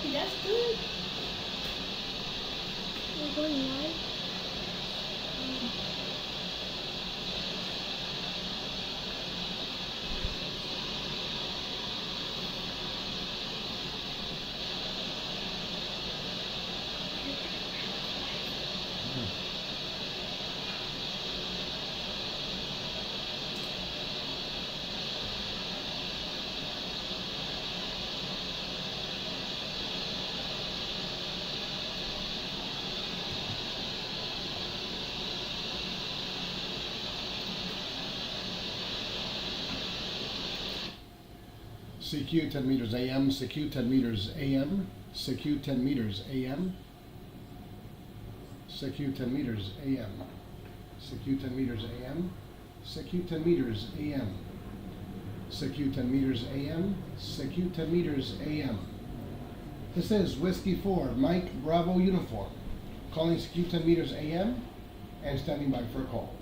Okay, that's good. We're going live. CQ 10 meters AM, CQ 10 meters AM, CQ 10 meters AM, CQ 10 meters AM, CQ 10 meters AM, CQ 10 meters AM, CQ 10 meters AM, CQ 10 meters AM. This is Whiskey 4, Mike Bravo Uniform, calling CQ 10 meters AM and standing by for a call.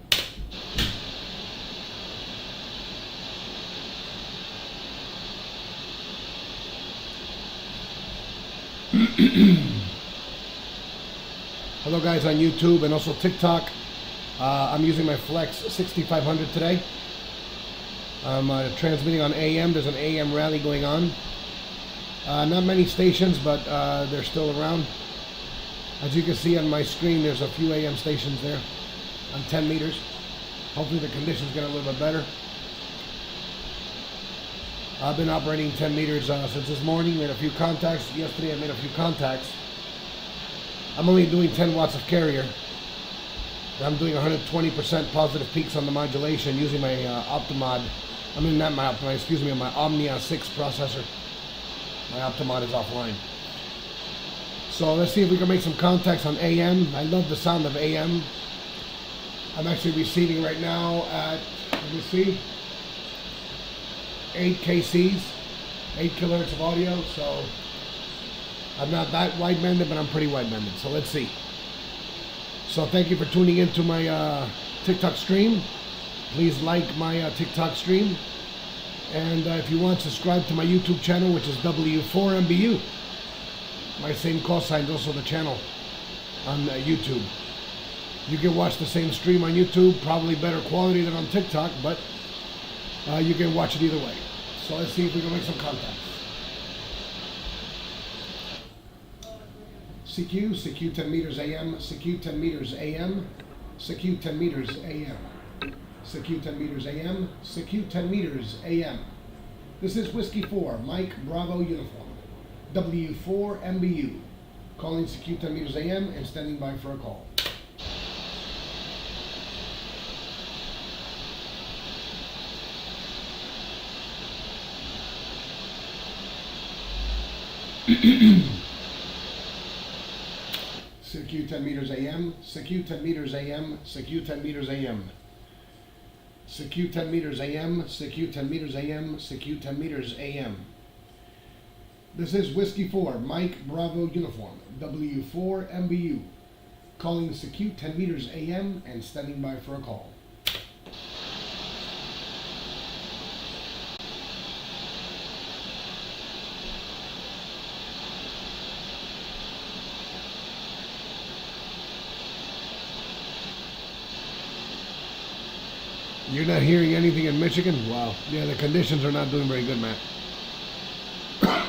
Hello guys on YouTube and also TikTok. I'm using my Flex 6500 today. I'm transmitting on AM. There's an AM rally going on. Not many stations, but they're still around. As you can see on my screen, there's a few AM stations there on 10 meters. Hopefully the conditions get a little bit better. I've been operating 10 meters since this morning. Made a few contacts. Yesterday I made a few contacts. I'm only doing 10 watts of carrier. I'm doing 120% positive peaks on the modulation using my Optimod. I mean, not my Optimod, excuse me, my Omnia 6 processor. My Optimod is offline. So let's see if we can make some contacts on AM. I love the sound of AM. I'm actually receiving right now at, let me see, 8 kcs, 8 kilohertz of audio. So I'm not that wide-banded, but I'm pretty wide-banded. So let's see. So thank you for tuning into my TikTok stream. Please like my TikTok stream. And if you want, subscribe to my YouTube channel, which is W4MBU. My same call sign is also the channel on YouTube. You can watch the same stream on YouTube, probably better quality than on TikTok, but you can watch it either way. So let's see if we can make some contacts. CQ 10 meters AM, CQ 10 meters AM, CQ 10 meters AM, CQ 10 meters AM, CQ 10 meters AM. This is Whiskey 4, Mike Bravo Uniform, W4MBU, calling CQ 10 meters AM and standing by for a call. CQ 10 meters AM, CQ 10 meters AM, CQ 10 meters AM, CQ 10 meters AM, CQ 10 meters AM, CQ 10 meters AM. This is Whiskey 4, Mike Bravo Uniform, W4MBU, calling CQ 10 meters AM and standing by for a call. You're not hearing anything in Michigan? Wow. Yeah, the conditions are not doing very good, Matt. I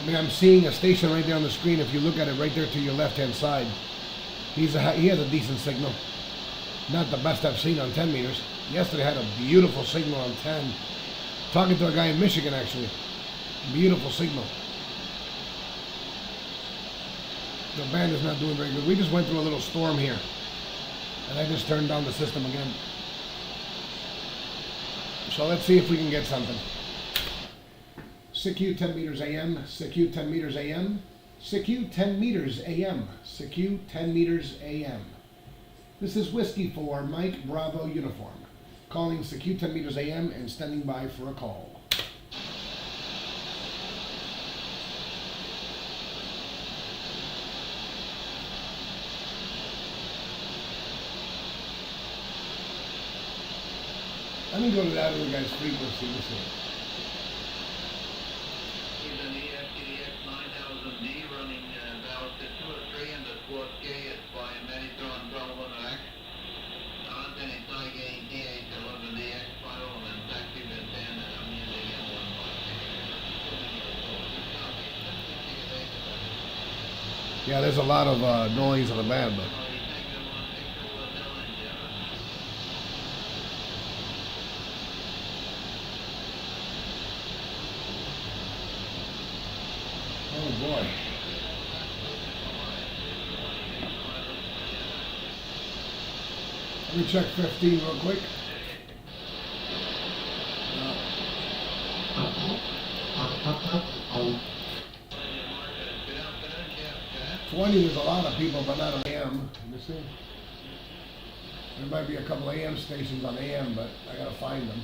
mean, I'm seeing a station right there on the screen. If you look at it right there to your left-hand side, he has a decent signal. Not the best I've seen on 10 meters. Yesterday had a beautiful signal on 10. Talking to a guy in Michigan, actually. Beautiful signal. The band is not doing very good. We just went through a little storm here. And I just turned down the system again. So let's see if we can get something. CQ 10 meters AM, CQ 10 meters AM, CQ 10 meters AM, CQ 10 meters AM. This is Whiskey 4, Mike Bravo Uniform, calling CQ 10 meters AM and standing by for a call. Let me go to that other guy's frequency. Let's see. Yeah, there's a lot of noise on the band, but. Oh boy. Let me check 15 real quick. 20 is a lot of people, but not on AM. You see? There might be a couple of AM stations on AM, but I gotta find them.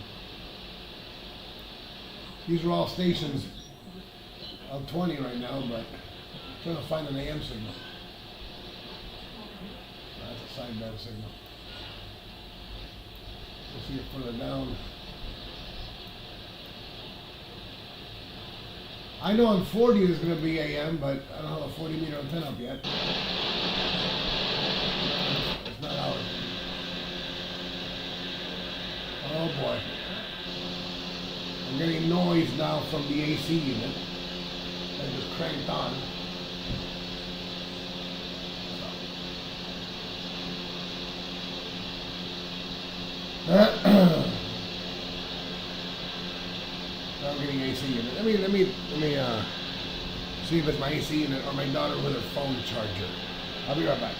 These are all stations of 20 right now, but I'm trying to find an AM signal. That's a sideband signal. We'll see it further down. I know on 40 is going to be AM, but I don't have a 40 meter antenna up yet. It's not ours. Oh boy. I'm getting noise now from the AC unit. I just cranked on. I'm getting AC unit. Let me see if it's my AC unit or my daughter with her phone charger. I'll be right back.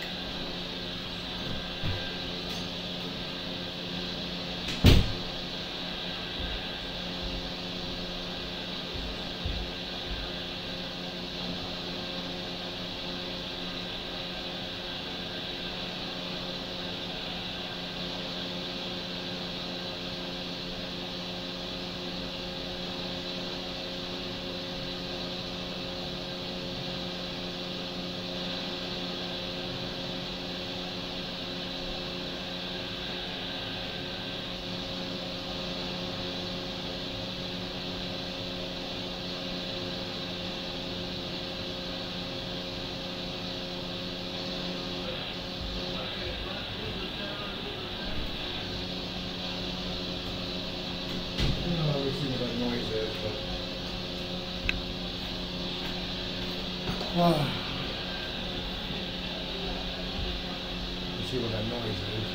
Let's see what that noise is.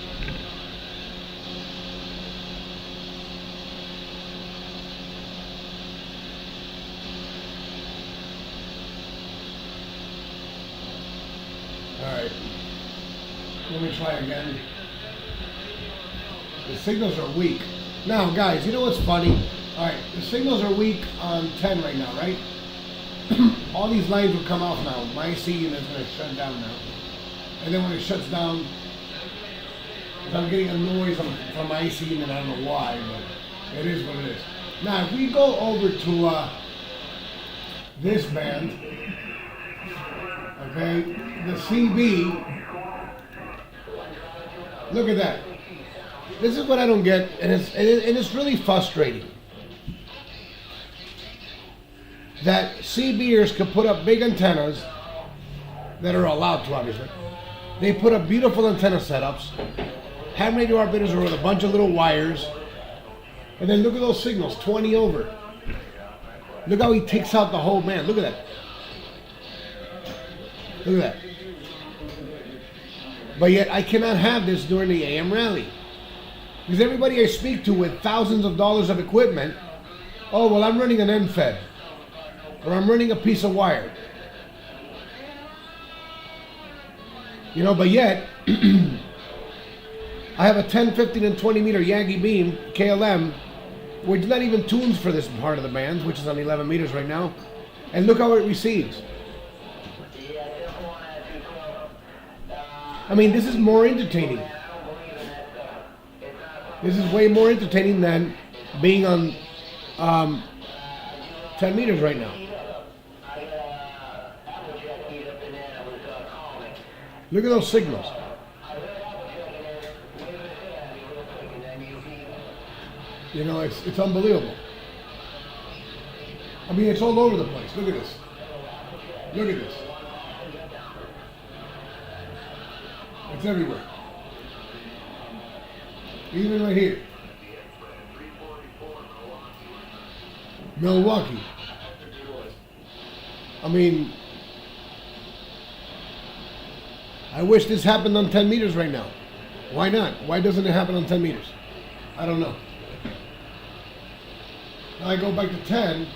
Alright. Let me try again. The signals are weak. Now guys, you know what's funny? Alright, the signals are weak on 10 right now, right? All these lines will come off now. My AC unit is going to shut down now. And then when it shuts down, I'm getting a noise from my AC unit. I don't know why, but it is what it is. Now, if we go over to this band, okay, the CB, look at that. This is what I don't get, and it's really frustrating. That CBers could put up big antennas that are allowed to, obviously. They put up beautiful antenna setups, ham radio operators are with a bunch of little wires, and then look at those signals, 20 over. Look how he takes out the whole band. Look at that. Look at that. But yet I cannot have this during the AM rally. Because everybody I speak to with thousands of dollars of equipment, oh, well, I'm running an end fed. Or I'm running a piece of wire. You know, but yet, I have a 10, 15, and 20 meter Yagi beam, KLM, which not even tunes for this part of the band, which is on 11 meters right now. And look how it receives. I mean, this is more entertaining. This is way more entertaining than being on 10 meters right now. Look at those signals. You know, it's unbelievable. I mean, it's all over the place. Look at this. Look at this. It's everywhere. Even right here. Milwaukee. I mean, I wish this happened on 10 meters right now. Why not? Why doesn't it happen on 10 meters? I don't know. Now I go back to 10.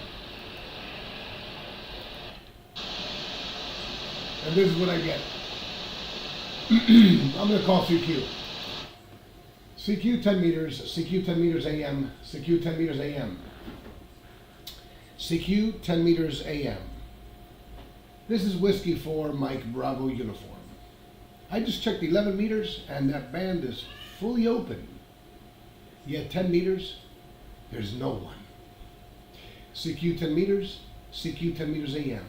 And this is what I get. I'm going to call CQ. CQ 10 meters, CQ 10 meters AM, CQ 10 meters AM. CQ 10 meters AM. This is Whiskey 4 Mike Bravo uniform. I just checked 11 meters and that band is fully open. Yet 10 meters, there's no one. CQ 10 meters, CQ 10 meters AM.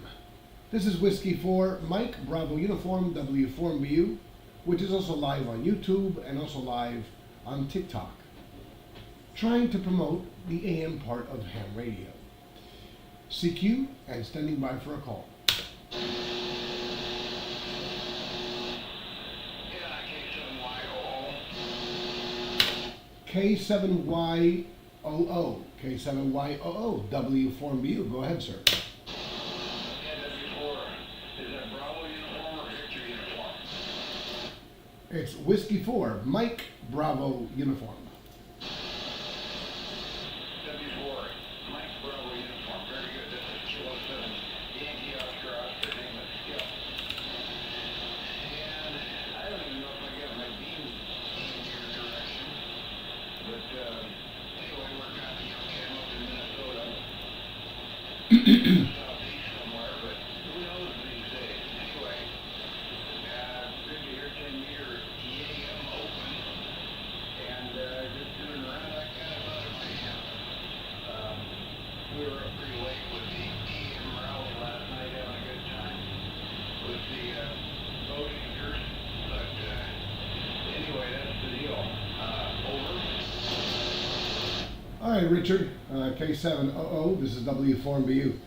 This is Whiskey 4 Mike Bravo uniform W4MBU, which is also live on YouTube and also live on TikTok. Trying to promote the AM part of ham radio. CQ and standing by for a call. K7YOO, K7YOO, W4MBU. Go ahead, sir. It's Whiskey 4, Mike Bravo uniform. W4, Mike Bravo uniform. Very good. This is 207, Yankee Oscar Oscar, name of skill. And I don't even know if I got my beam in your direction. But anyway, we're got the young cam up in Minnesota. Southeast somewhere, but who knows these days? Anyway, good to hear 10 meter EAM open. And just doing around that kind of out of my we were up pretty late with the EM rally last night, having a good time with the boat anchors. But anyway, that's the deal. Over. All right, Richard, K700, this is W4MBU.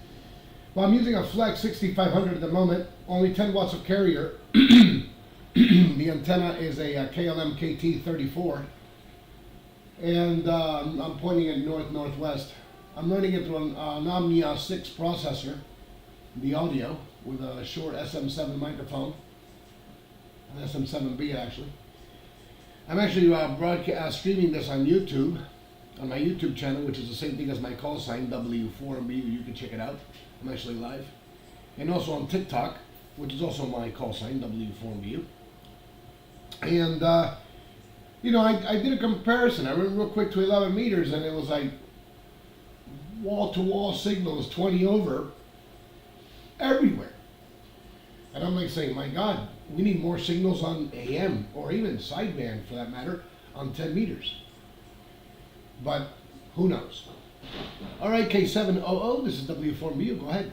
Well, I'm using a Flex 6500 at the moment, only 10 watts of carrier. The antenna is a KLM KT34, and I'm pointing it north-northwest. I'm running it through an Omnia 6 processor, the audio, with a short SM7 microphone, an SM7B actually. I'm actually streaming this on YouTube, on my YouTube channel, which is the same thing as my call sign, W4MBU. You can check it out. I'm actually live. And also on TikTok, which is also my call sign, W4MBU. And, I did a comparison. I went real quick to 11 meters, and it was like wall-to-wall signals, 20 over, everywhere. And I'm like saying, my God, we need more signals on AM, or even sideband for that matter, on 10 meters. But who knows? All right, K700, this is W4MBU. Go ahead.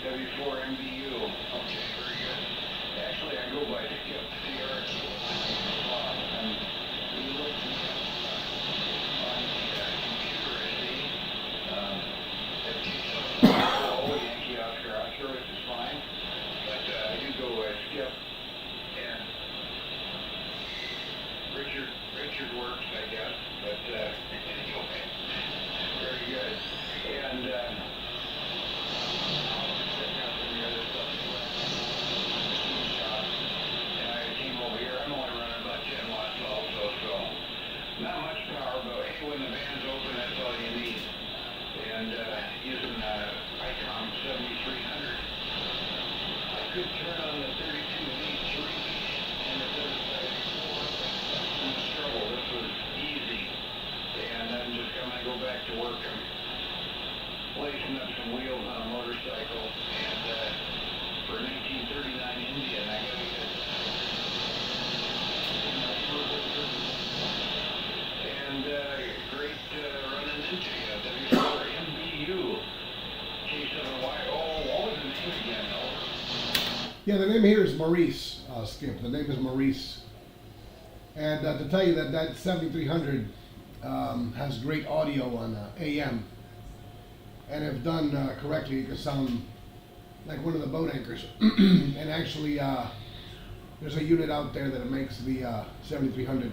W4MBU. Okay, very good. Actually, I go by Skip Sierra Kilo. And we look on the computer, I see. Yankee Oscar Oscar, which is fine. But you go Skip. And Richard works, I guess. But anyway, very good. And not much power, but when the band's open, that's all you need. And using ICOM 7300, I could turn on the 32V3 and the 35V4. I'm in trouble. This was easy. And I'm just going to go back to work. I'm placing up some wheels on a motorcycle. And for 1939 Indian, I got to get and great running into you. W4MBU, K7YO. What was the name again, Over? Yeah, the name here is Maurice, Skip. The name is Maurice. And to tell you that 7300 has great audio on AM. And if done correctly, it can sound like one of the boat anchors. And actually, there's a unit out there that makes the 7300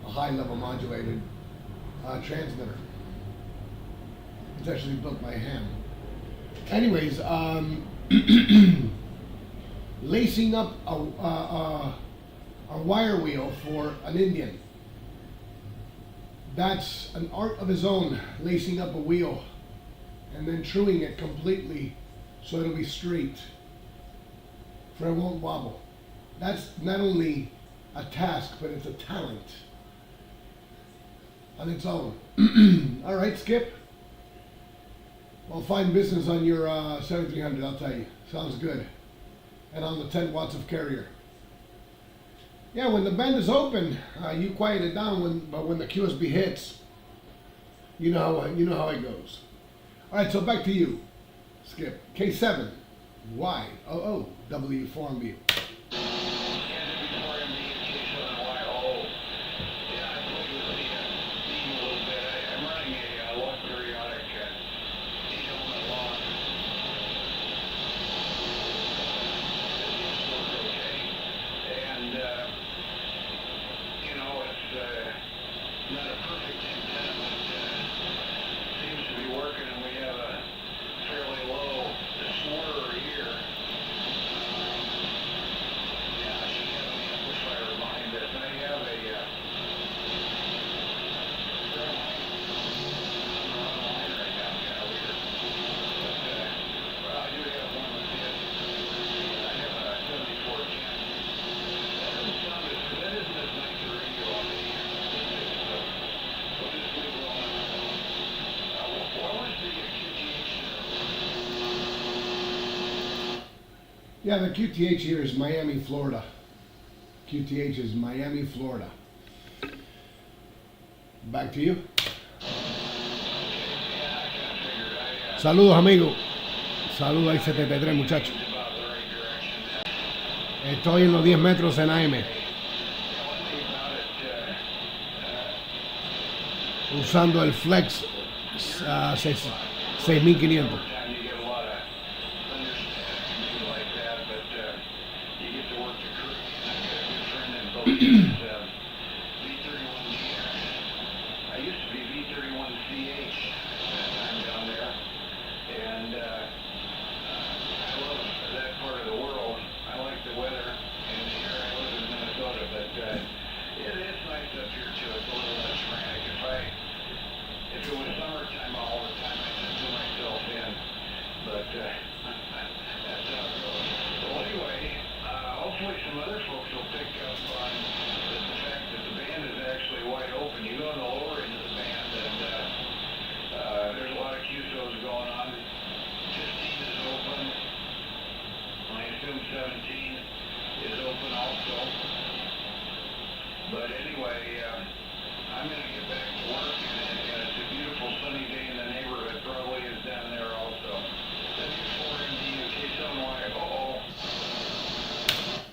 a high-level modulated transmitter. It's actually built by hand. Anyways, lacing up a wire wheel for an Indian. That's an art of his own, lacing up a wheel and then truing it completely so it'll be straight, for it won't wobble. That's not only a task, but it's a talent on its own. All right, Skip. Well, fine business on your 7300, I'll tell you. Sounds good. And on the 10 watts of carrier. Yeah, when the bend is open, you quiet it down. But when the QSB hits, you know how it goes. All right, so back to you, Skip. K7, Y, O, O, W, 4MB. Yeah, the QTH here is Miami, Florida. QTH is Miami, Florida. Back to you. Saludos, amigo. Saludos a I-73, muchachos. Estoy en los 10 metros en AM. Usando el Flex 6500.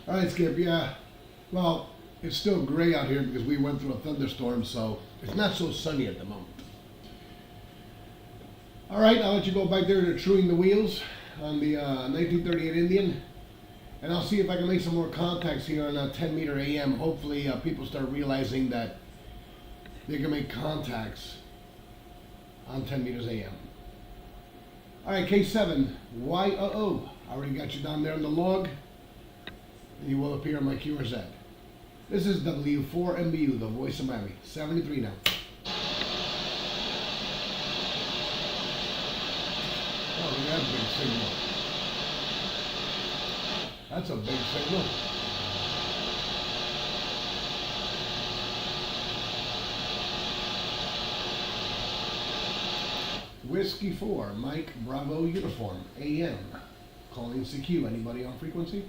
All right, Skip, yeah. Well, it's still gray out here because we went through a thunderstorm, so it's not so sunny at the moment. All right, I'll let you go back there to truing the wheels on the 1938 Indian, and I'll see if I can make some more contacts here on a 10 meter AM. Hopefully people start realizing that they can make contacts on 10 meters AM. All right, K7, YOO. I already got you down there on the log, and you will appear on my QRZ. This is W4MBU, the voice of Miami. 73 now. Oh, look at that big signal. That's a big signal. Whiskey 4, Mike Bravo Uniform, AM. Calling CQ. Anybody on frequency?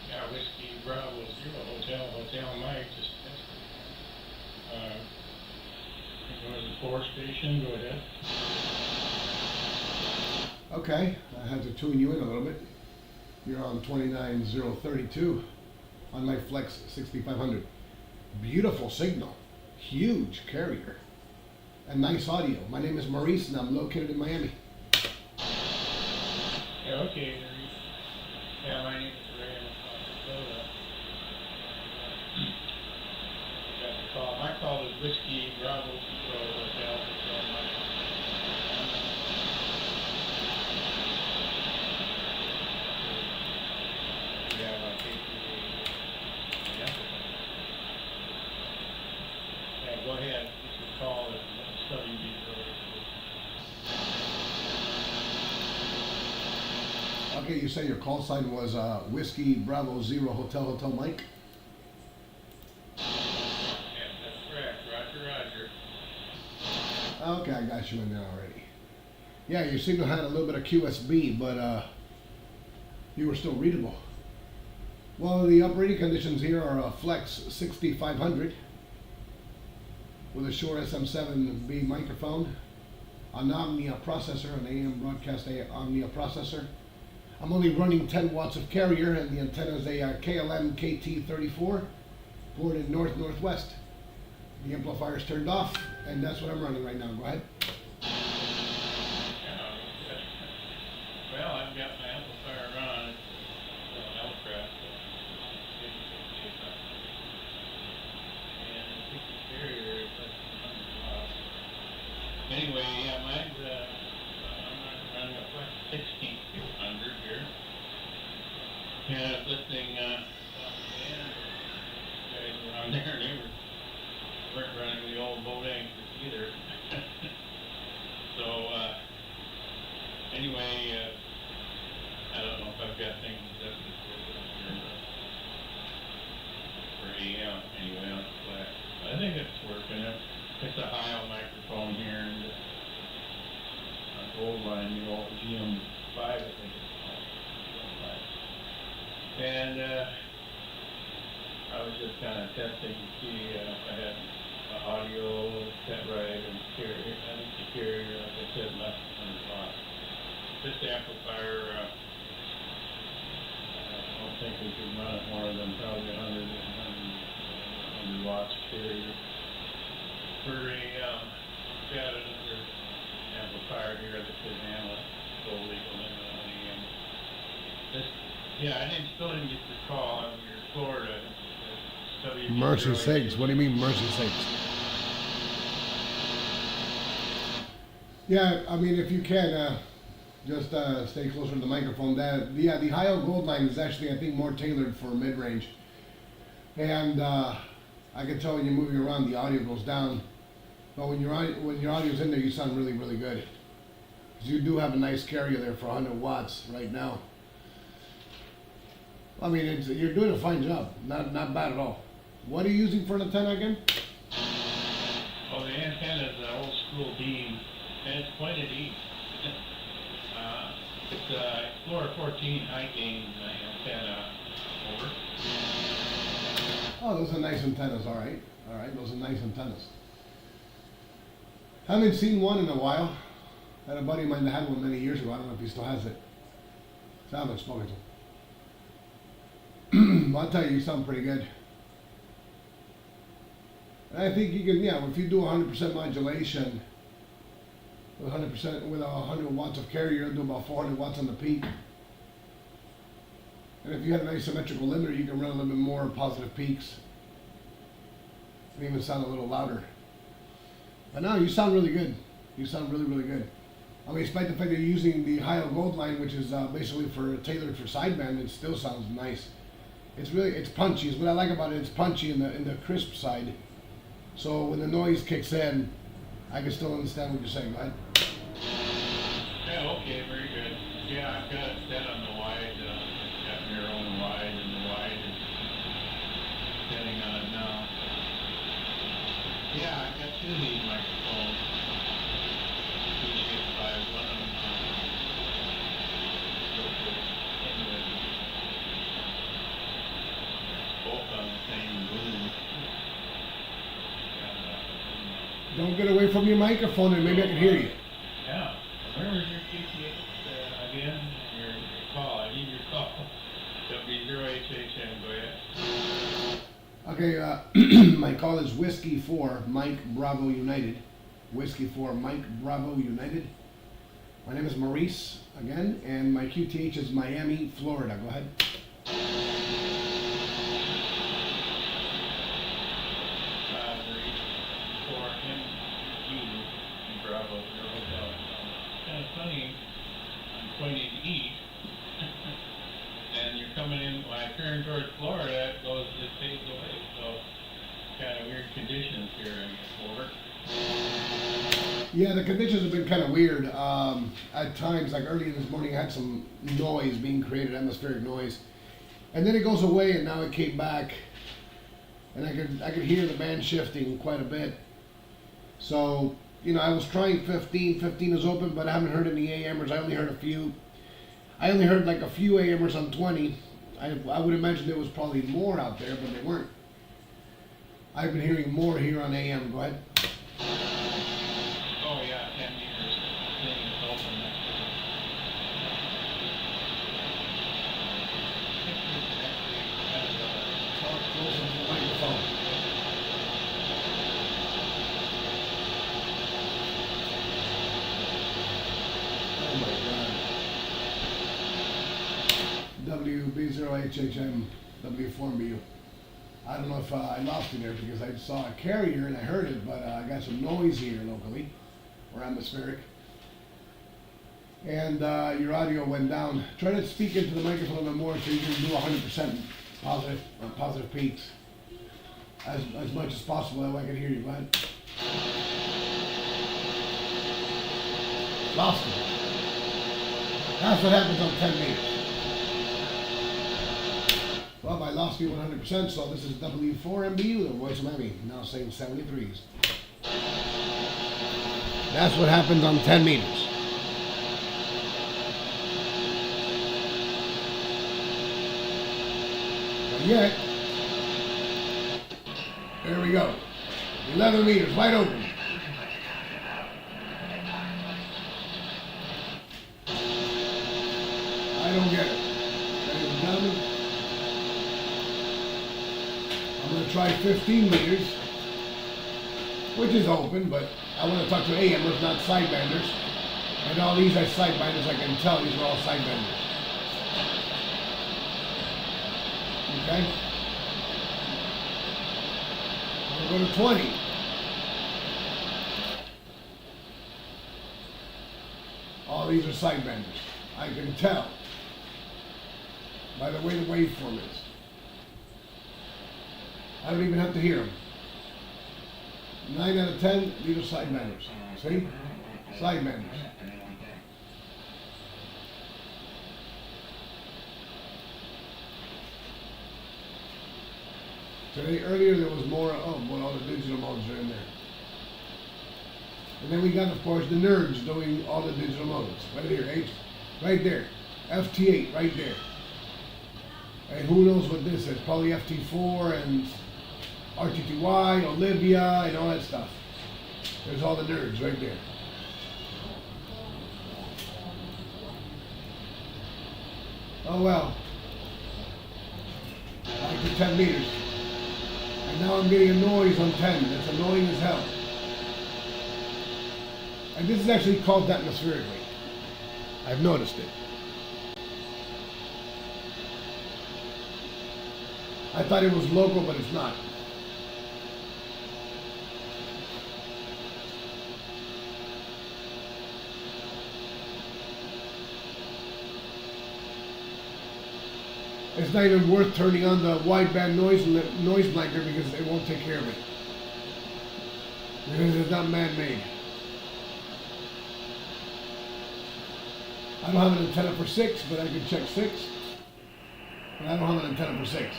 Yeah, Whiskey Bravo 0, Hotel Mike. Just go to the 4 station, go ahead. Okay, I had to tune you in a little bit. You're on 29032 on my Flex 6500. Beautiful signal, huge carrier, and nice audio. My name is Maurice, and I'm located in Miami. Yeah, okay. Yeah, my name is Ray. Got the call. My call is Whiskey Bravo 0, Hotel Mike. Okay, you say your call sign was Whiskey Bravo Zero Hotel Hotel Mike? Yeah, that's correct. Roger, Roger. Okay, I got you in there already. Yeah, your signal had a little bit of QSB, but you were still readable. Well, the operating conditions here are a Flex 6500 with a Shure SM7B microphone, an Omnia processor, an AM broadcast Omnia processor. I'm only running 10 watts of carrier, and the antenna is a KLM KT34, board in north-northwest. The amplifier's turned off, and that's what I'm running right now. Go ahead. Yeah, well, I've got my amplifier on. It's an L-Crest. And I think the carrier is less than 100 watts. Anyway, yeah, mine's I'm running a Flex 16600 here. And I was listening guys around there, they weren't running the old boat anchors either. So anyway, I don't know if I've got things adjusted for AM anyway on the Flex. I think it's working. It's a high microphone here, and a gold line, the old GM5, I think it's called. And I was just kind of testing to see if I had audio set right and carrier. I think the carrier, like I said, less than 100 watts. This amplifier, I don't think we could run it more than probably 100 watts carrier. For a, got another amplifier here that could handle it solely limit on AM. This, yeah, still didn't get your call on your Florida. Mercy sakes. What do you mean, mercy sakes? Yeah, I mean, if you can, just stay closer to the microphone. The Ohio Gold Line is actually, I think, more tailored for mid-range. And I can tell when you're moving around, the audio goes down. But when your audio's in there, you sound really, really good. Because you do have a nice carrier there for 100 watts right now. I mean, you're doing a fine job. Not bad at all. What are you using for an antenna again? Oh, the antenna is an old school beam, and it's pointed east. It's a Explorer 14 high gain antenna. Over. Oh, those are nice antennas. All right, those are nice antennas. Haven't seen one in a while. I had a buddy of mine that had one many years ago. I don't know if he still has it. So I haven't spoken to him. I'll tell you, you sound pretty good. And I think you can, yeah, if you do 100% modulation, 100% with 100 watts of carrier, you'll do about 400 watts on the peak. And if you had an asymmetrical limiter, you can run a little bit more positive peaks. And even sound a little louder. But no, you sound really good. You sound really, really good. I mean, despite the fact that you're using the Ohio Gold Line, which is basically tailored for sideband, it still sounds nice. It's punchy. Is what I like about it. It's punchy in the crisp side. So when the noise kicks in, I can still understand what you're saying. Go ahead. Yeah, okay, very good. Yeah, I've got it set on the wide, got your own wide, and the wide is setting on it now. Yeah, I've got two of these microphones. One of them both on the same boom. Don't get away from your microphone, and maybe I can hear you. Yeah. Where was your QTH again? Your call. I need your call. W0HHN. Go ahead. Okay, my call is Whiskey 4 Mike Bravo United. Whiskey 4 Mike Bravo United. My name is Maurice again, and my QTH is Miami, Florida. Go ahead. Bravo, kind of funny, I'm pointing east, and you're coming in, when I turn towards Florida, it goes, it fades away, so kind of weird conditions here, I guess. Over. Yeah, the conditions have been kind of weird. At times, like early this morning, I had some noise being created, atmospheric noise, and then it goes away, and now it came back, and I could hear the band shifting quite a bit. So, you know, I was trying 15. 15 is open, but I haven't heard any AMers. I only heard a few. I only heard like a few AMers on 20. I would imagine there was probably more out there, but they weren't. I've been hearing more here on AM. Go ahead. Oh yeah, 10 meters. Thing is open next to it. Talk closer to the microphone. Oh my God. WB0HHM W4MBU. I don't know if I lost it there because I saw a carrier and I heard it, but I got some noise here locally, or atmospheric. And your audio went down. Try to speak into the microphone a little more so you can do 100% positive peaks as much as possible. That way I can hear you. Go ahead. Lost it. That's what happens on 10 meters. Well, I lost you 100%, so this is W4MBU, the voice of Miami, now saying 73s. That's what happens on 10 meters. But yet, there we go. 11 meters, wide open. I don't get it. Ladies and gentlemen, I'm going to try 15 meters, which is open, but I want to talk to AMers, not sidebanders. And all these are sidebanders, I can tell these are all sidebanders. Okay? I'm going to go to 20. All these are sidebanders. I can tell by the way the waveform is. I don't even have to hear them. 9 out of 10, these are sidebanders. See? Sidebanders. Today, earlier there was more, all the digital modes are in there. And then we got, of course, the nerds doing all the digital modes. Right here, H, right there. FT8, right there. And who knows what this is? Probably FT4 and RTTY, Olivia, and all that stuff. There's all the nerds right there. Oh well. Back to 10 meters. And now I'm getting a noise on 10. That's annoying as hell. And this is actually called atmospherically. I've noticed it. I thought it was local, but it's not. It's not even worth turning on the wideband noise blanker because it won't take care of it. Because it's not man-made. I don't have an antenna for 6, but I can check 6. But I don't have an antenna for 6.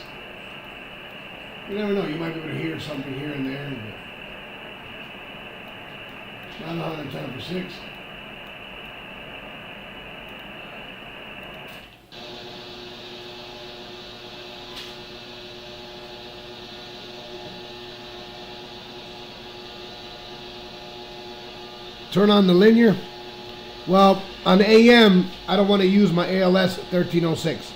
You never know, you might be able to hear something here and there. But I don't have an antenna for 6. Turn on the linear. Well, on AM, I don't want to use my ALS 1306.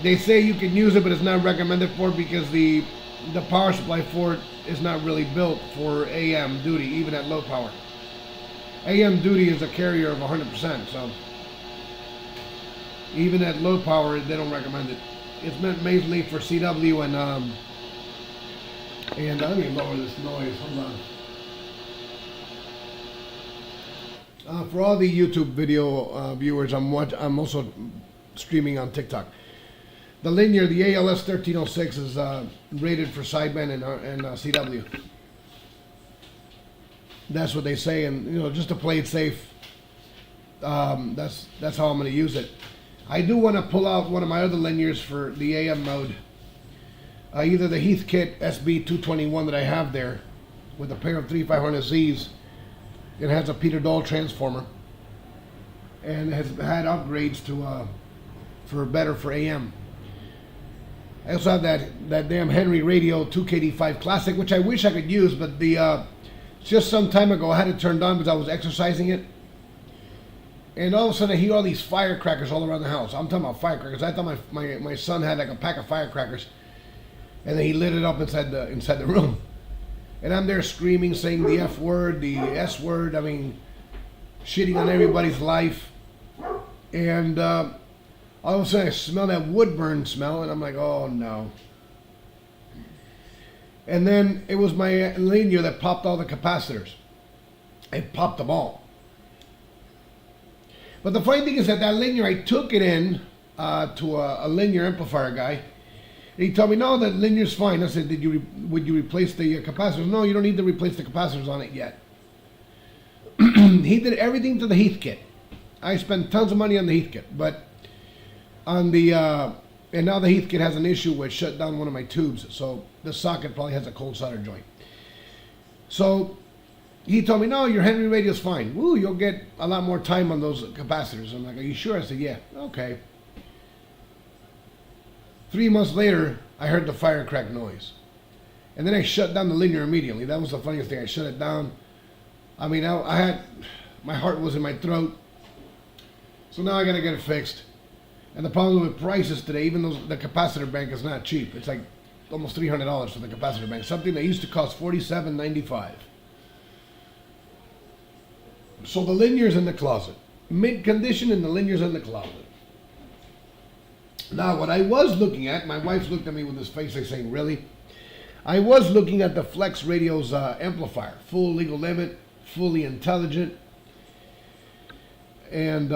They say you can use it, but it's not recommended for it because the power supply for it is not really built for AM duty, even at low power. AM duty is a carrier of 100%, so even at low power, they don't recommend it. It's meant mainly for CW and let me lower this noise. Hold on. For all the YouTube video viewers, I'm also streaming on TikTok. The linear, the ALS 1306 is rated for sideband and CW. That's what they say, and you know, just to play it safe, that's how I'm going to use it. I do want to pull out one of my other linears for the AM mode. Either the Heathkit SB221 that I have there, with a pair of 3500Zs. It has a Peter Doll transformer, and has had upgrades to for AM. I also have that damn Henry Radio 2KD5 Classic, which I wish I could use, but just some time ago I had it turned on because I was exercising it, and all of a sudden I hear all these firecrackers all around the house. I'm talking about firecrackers. I thought my son had like a pack of firecrackers, and then he lit it up inside the room, and I'm there screaming, saying the F word, the S word. I mean, shitting on everybody's life, and all of a sudden I smell that wood burn smell, and I'm like, oh no. And then it was my linear that popped all the capacitors. It popped them all. But the funny thing is that linear, I took it in to a linear amplifier guy. And he told me, no, that linear's fine. I said, would you replace the capacitors? No, you don't need to replace the capacitors on it yet. He did everything to the Heathkit. I spent tons of money on the Heathkit, but on the and now the Heathkit has an issue where it shut down one of my tubes, so the socket probably has a cold solder joint. So he told me, no, your Henry radio's fine. Woo, you'll get a lot more time on those capacitors. I'm like, are you sure? I said, yeah. Okay. 3 months later, I heard the firecrack noise, and then I shut down the linear immediately. That was the funniest thing. I shut it down. I mean, I had, my heart was in my throat. So now I gotta get it fixed. And the problem with prices today, even though the capacitor bank is not cheap, it's like almost $300 for the capacitor bank. Something that used to cost $47.95. So the linear's in the closet. Mid condition, and the linear's in the closet. Now what I was looking at, my wife looked at me with this face like saying, really? I was looking at the IcFlex Radio's amplifier. Full legal limit, fully intelligent. And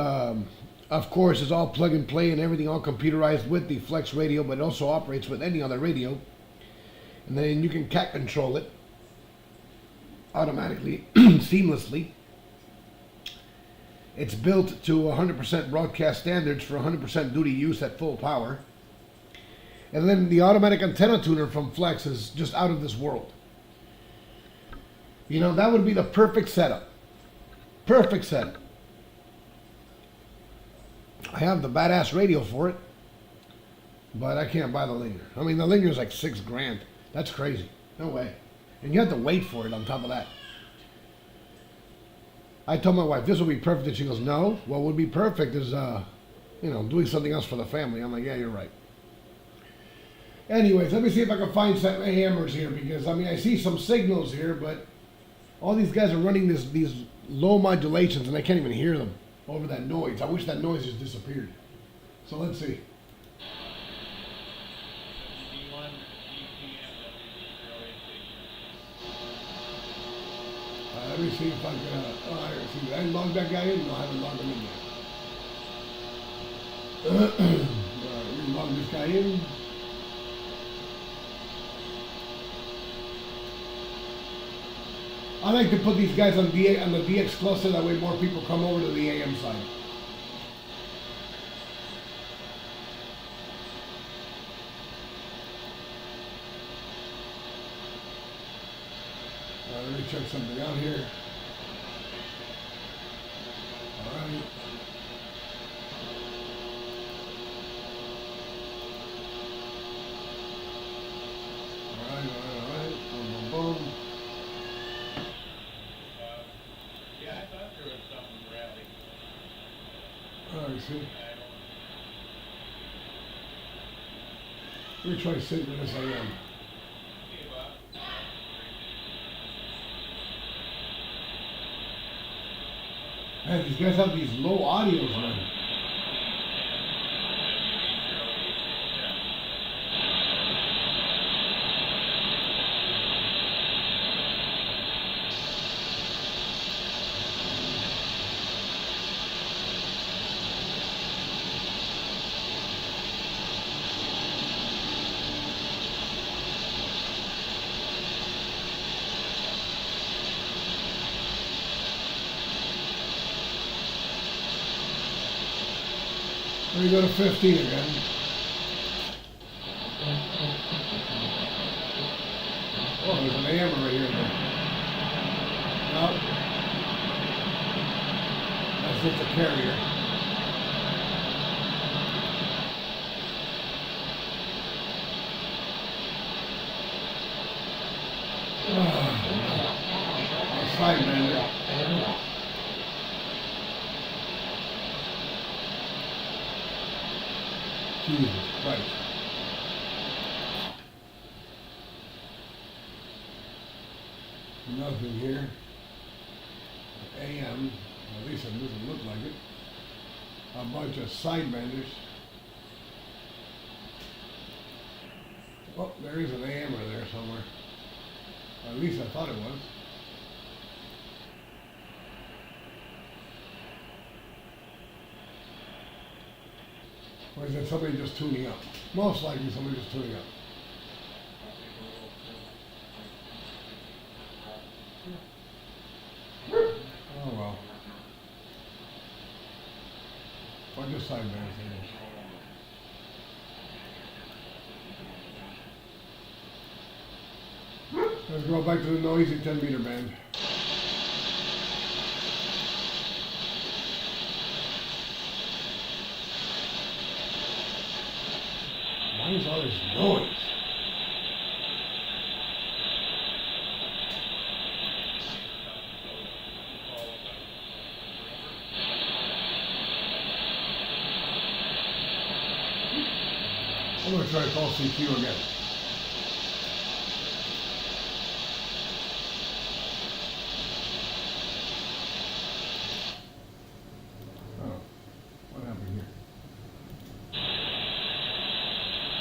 of course, it's all plug and play and everything all computerized with the Flex Radio, but it also operates with any other radio. And then you can cat control it automatically, seamlessly. It's built to 100% broadcast standards for 100% duty use at full power. And then the automatic antenna tuner from Flex is just out of this world. You know, that would be the perfect setup. Perfect setup. I have the badass radio for it, but I can't buy the linear. I mean, the linear is like $6,000. That's crazy. No way. And you have to wait for it on top of that. I told my wife, this will be perfect, and she goes, no, what would be perfect is, doing something else for the family. I'm like, yeah, you're right. Anyways, let me see if I can find some hammers here, because, I mean, I see some signals here, but all these guys are running these low modulations, and I can't even hear them over that noise. I wish that noise just disappeared. So let's see. Let me see if I can, see, did I log that guy in? No, I haven't logged him in yet. Alright, we log this guy in. I like to put these guys on the DX cluster, that way more people come over to the AM side. Let me check something out here. All right. All right. Boom, boom, boom. Yeah, I thought there was something rally. All right, see. Let me try sitting with this AM. Man, these guys have these low audios, man. Let me go to 15 again. Oh, there's an hammer right here. No. That's just a carrier. Sidewinder. Jesus Christ. Nothing here. AM, at least it doesn't look like it. A bunch of sidebenders. Oh, there is an AM there somewhere. At least I thought it was. Or is it somebody just tuning up? Most likely somebody just tuning up. Oh well. Or just side bands. Let's go back to the noisy 10-meter band. Why is all this noise? I'm going to try to call CQ again. Oh, what happened here?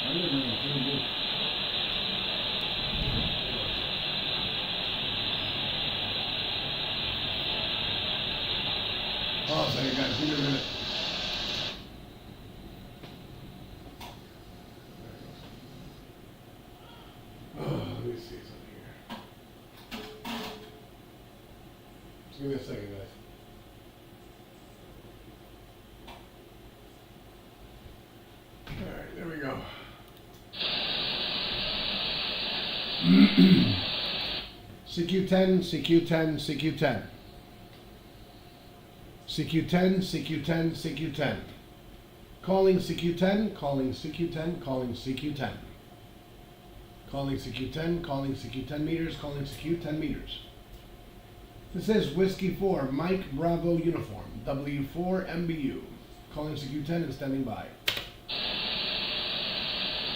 I didn't know what to do. Oh, so you guys, give me a minute. Let me see something here. Just give me a second, guys. Alright, there we go. CQ10, CQ10, CQ10. CQ10, CQ10, CQ10. Calling CQ10, calling CQ10, calling CQ10. Calling CQ10, calling CQ10 meters, calling CQ10 meters. This is Whiskey 4, Mike Bravo Uniform, W4 MBU. Calling CQ10 and standing by.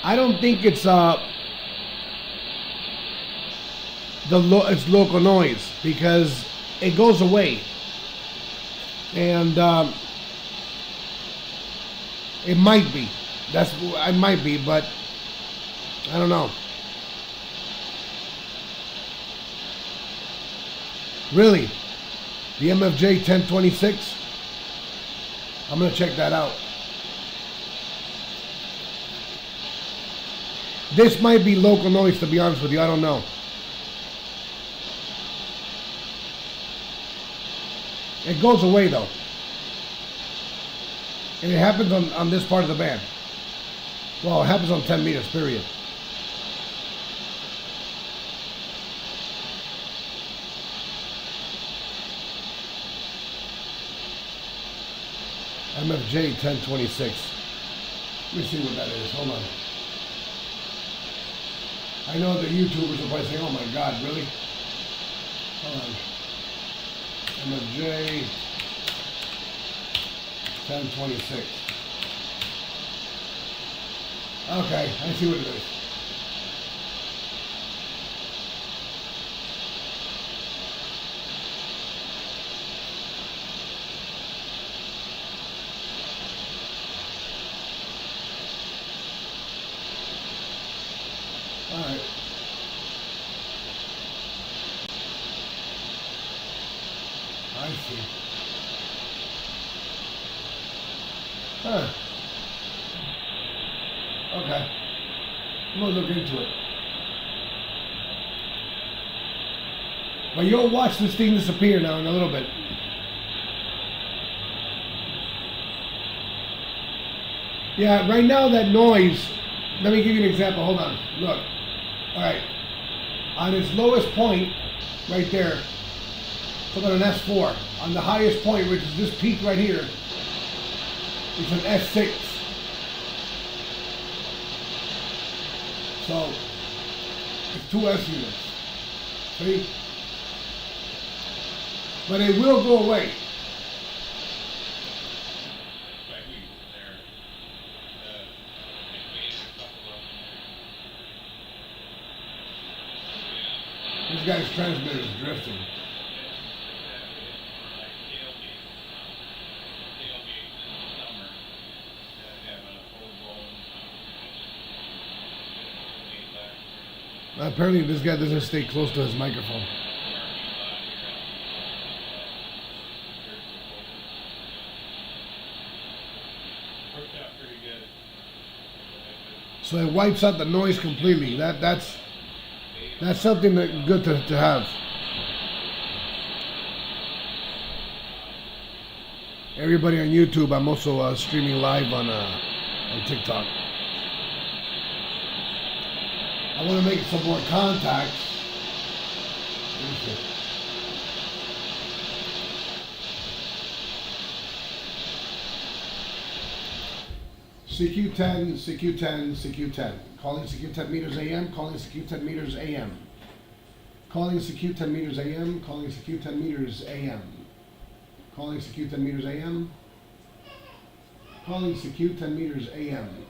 I don't think it's it's local noise because it goes away. And it might be. I might be, but I don't know. Really? The MFJ 1026? I'm going to check that out. This might be local noise, to be honest with you. I don't know. It goes away, though. And it happens on this part of the band. Well, it happens on 10 meters, period. MFJ 1026. Let me see what that is. Hold on. I know the YouTubers will probably say, oh my God, really? Hold on. MFJ 1026. Okay, I see what it is. All right. I see. Huh. Okay. I'm gonna look into it. But you'll watch this thing disappear now in a little bit. Yeah, right now that noise, let me give you an example. Hold on. Look. All right. On its lowest point, right there, look at an S4. On the highest point, which is this peak right here, it's an S6. So, it's 2 S units. See? But it will go away. This guy's transmitter is drifting. Apparently this guy doesn't stay close to his microphone. So it wipes out the noise completely. That's something good to have. Everybody on YouTube, I'm also streaming live on TikTok. I want to make some more contacts. CQ10, CQ10, CQ10. Calling CQ10 meters AM, calling CQ10 meters AM. Calling CQ10 meters AM, calling CQ10 meters AM. Calling CQ10 meters AM. Calling CQ10 meters AM.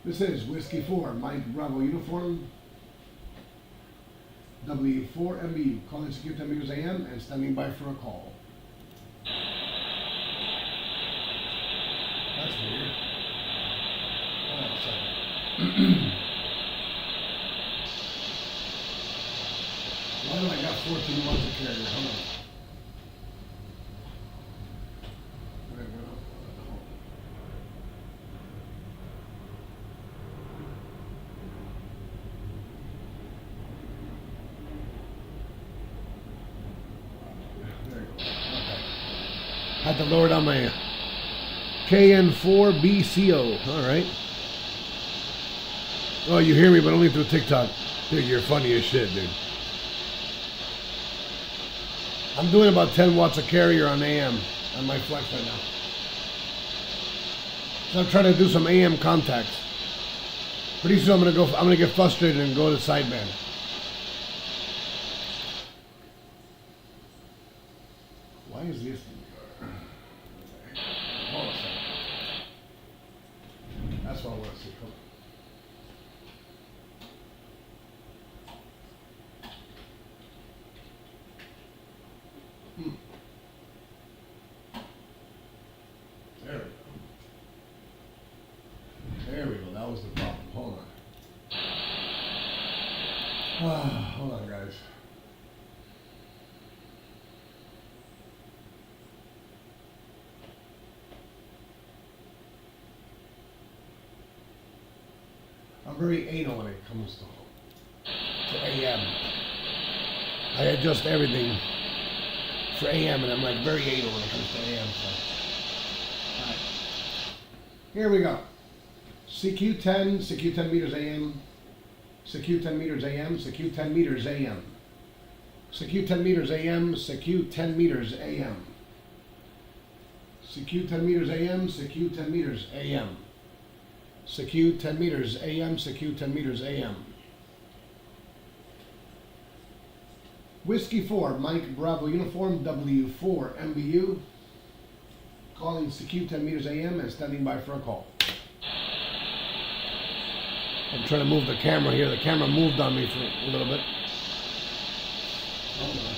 This is Whiskey 4, Mike Bravo Uniform. W4 MBU, calling CQ10 meters AM and standing by for a call. That's weird. Hold on a second. Why do I got 14 months of carrier? Hold on. Wait, hold on. There you go. Okay. Had to lower down my KN4BCO. All right. Oh, you hear me, but only through TikTok. Dude, you're funny as shit, dude. I'm doing about 10 watts of carrier on AM on my flex right now. So I'm trying to do some AM contacts. Pretty soon I'm gonna get frustrated and go to sideband. Why is this? Hold on a second. That's what I want to see. Come on. There we go. There we go. That was the problem. Hold on. Hold on, guys. I'm very anal when it comes to AM. I adjust everything for AM, and I'm like very anal when it comes to AM. So, all right. Here we go. CQ10, CQ10 meters AM, CQ10 meters AM, CQ10 meters AM, CQ10 meters AM, CQ10 meters AM, CQ10 meters AM, CQ10 meters AM, CQ 10 meters AM, CQ 10 meters AM. Whiskey 4, Mike Bravo Uniform, W4 MBU. Calling CQ 10 meters AM and standing by for a call. I'm trying to move the camera here. The camera moved on me for a little bit. Hold on.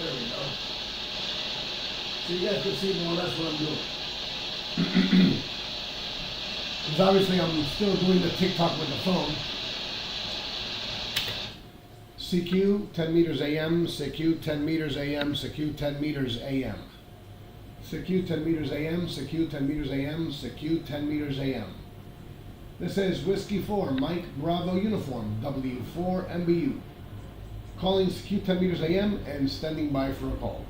There we go. So you guys can see more or less what I'm doing. Because obviously I'm still doing the TikTok with the phone. CQ 10 meters AM, CQ 10 meters AM, CQ 10 meters AM. CQ 10 meters AM, CQ 10 meters AM, CQ 10 meters AM. This is Whiskey 4, Mike Bravo Uniform, W4 MBU. Calling CQ 10 meters AM and standing by for a call.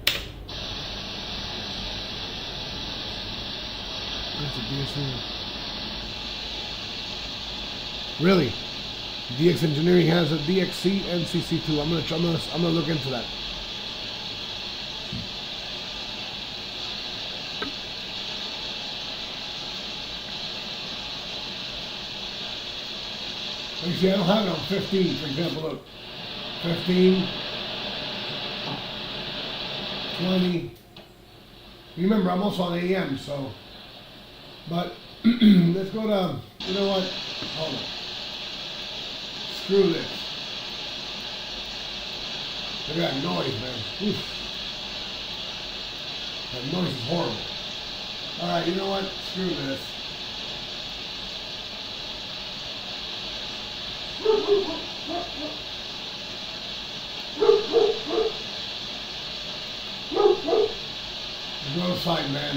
Really? DX Engineering has a DXC and CC2. I'm gonna look into that. You see, I don't have it on 15, for example, look. 15, 20. Remember, I'm also on AM, so. But, let's go to, you know what? Hold on. Screw this. Look at that noise, man. Oof. That noise is horrible. Alright, you know what? Screw this. Go outside, man.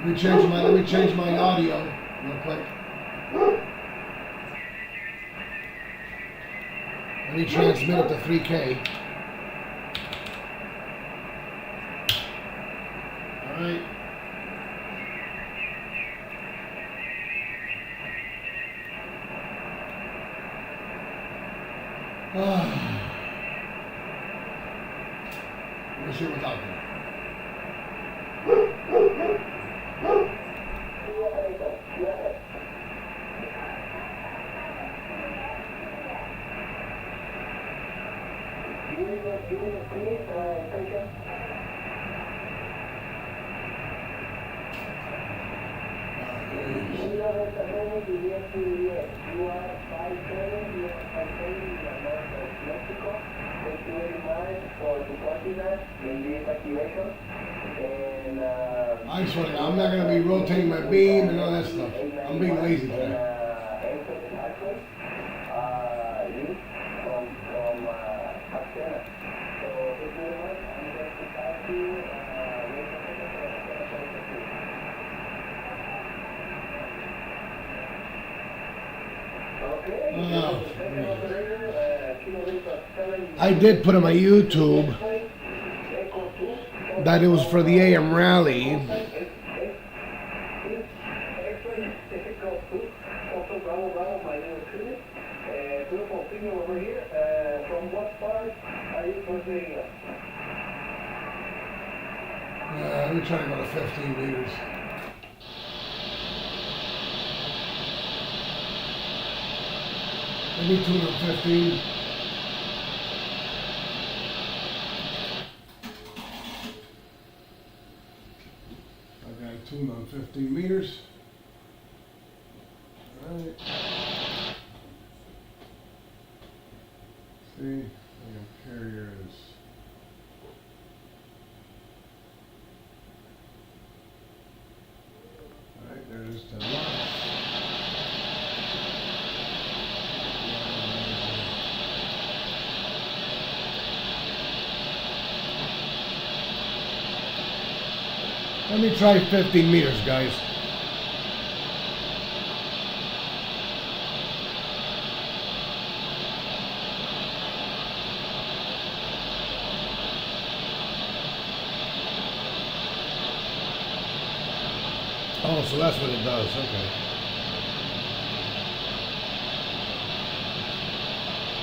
Let me change my audio real quick. Let me transmit it to 3K. All right. Let me see what's out there. I swear to God, I'm not going to be rotating my beam and all that stuff. I'm being lazy today. I did put on my YouTube that it was for the AM rally. Let me try to go to 15 meters. Maybe 215. I've got a tune on 15 meters. All right. See, carrier is. All right, there's the lock. Let me try 15 meters, guys. Oh, so that's what it does, okay.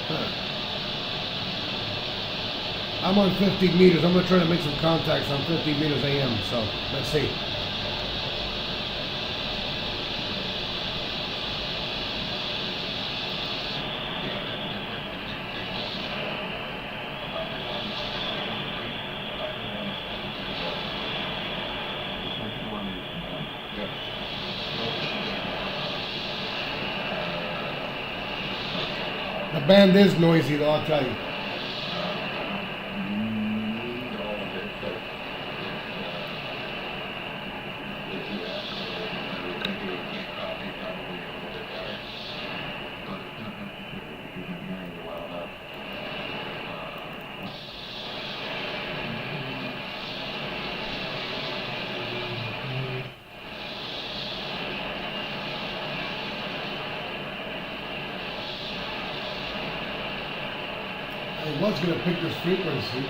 Huh. I'm on 15 meters. I'm going to try to make some contacts on 15 meters AM, so let's see. The band is noisy though, I'll tell you. It was going to pick this frequency.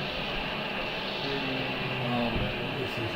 This is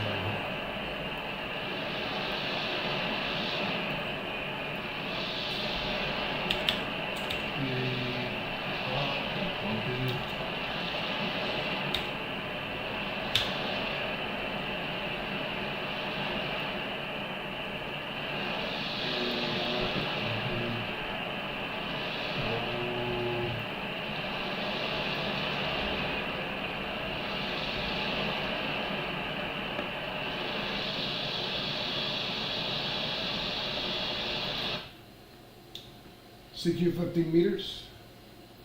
CQ 15 meters,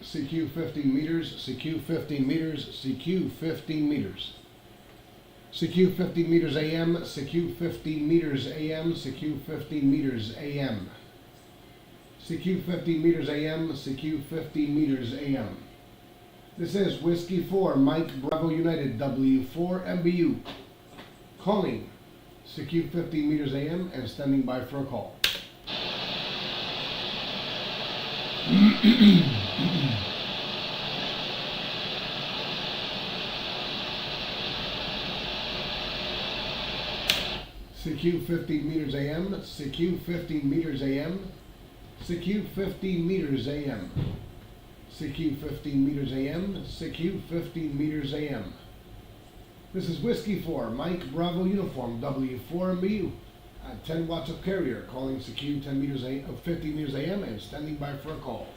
CQ 15 meters, CQ 15 meters, CQ 15 meters. CQ 15 meters AM, CQ 15 meters AM, CQ 15 meters AM. CQ 15 meters AM, CQ 15 meters AM. This is Whiskey 4, Mike Bravo United, W4 MBU. Calling CQ 15 meters AM and standing by for a call. CQ 15 meters AM, CQ 15 meters AM, CQ 15 meters AM, CQ 15 meters AM, CQ 15 meters AM. This is Whiskey 4, Mike Bravo Uniform, W4 MBU. 10 watts of carrier, calling CQ 10 meters 50 meters AM and standing by for a call.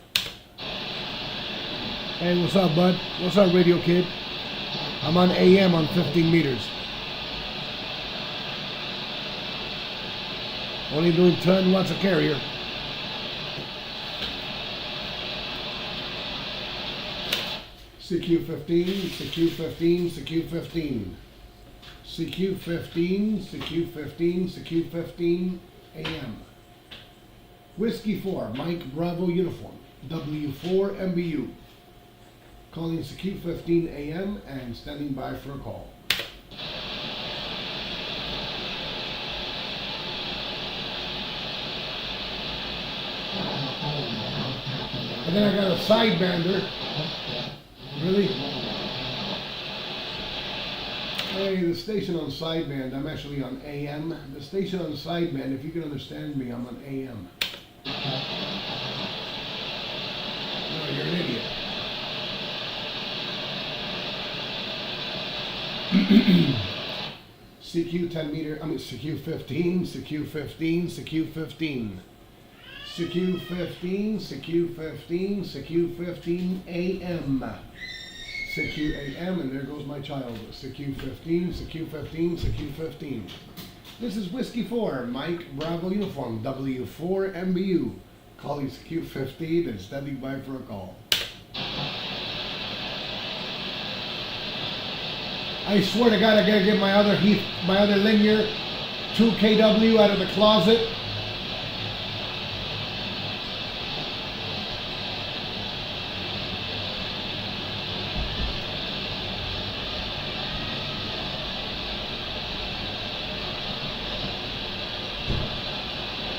Hey, what's up, bud? What's up, radio kid? I'm on AM on 15 meters. Only doing 10 watts of carrier. CQ 15, CQ 15, CQ 15. CQ 15, CQ 15, CQ 15 AM. Whiskey 4, Mike Bravo Uniform, W4 MBU. Calling CQ 15 AM and standing by for a call. And then I got a sidebander. Really? Hey, the station on sideband, I'm actually on AM. The station on sideband, if you can understand me, I'm on AM. No, you're an idiot. CQ 10 meter, CQ 15, CQ 15, CQ 15. CQ 15, CQ 15, CQ 15 AM. CQ AM, and there goes my child. CQ 15, CQ 15, CQ 15. This is Whiskey 4, Mike Bravo Uniform, W4 MBU. Calling CQ 15 and standing by for a call. I swear to God, I gotta get my other linear 2 kW out of the closet.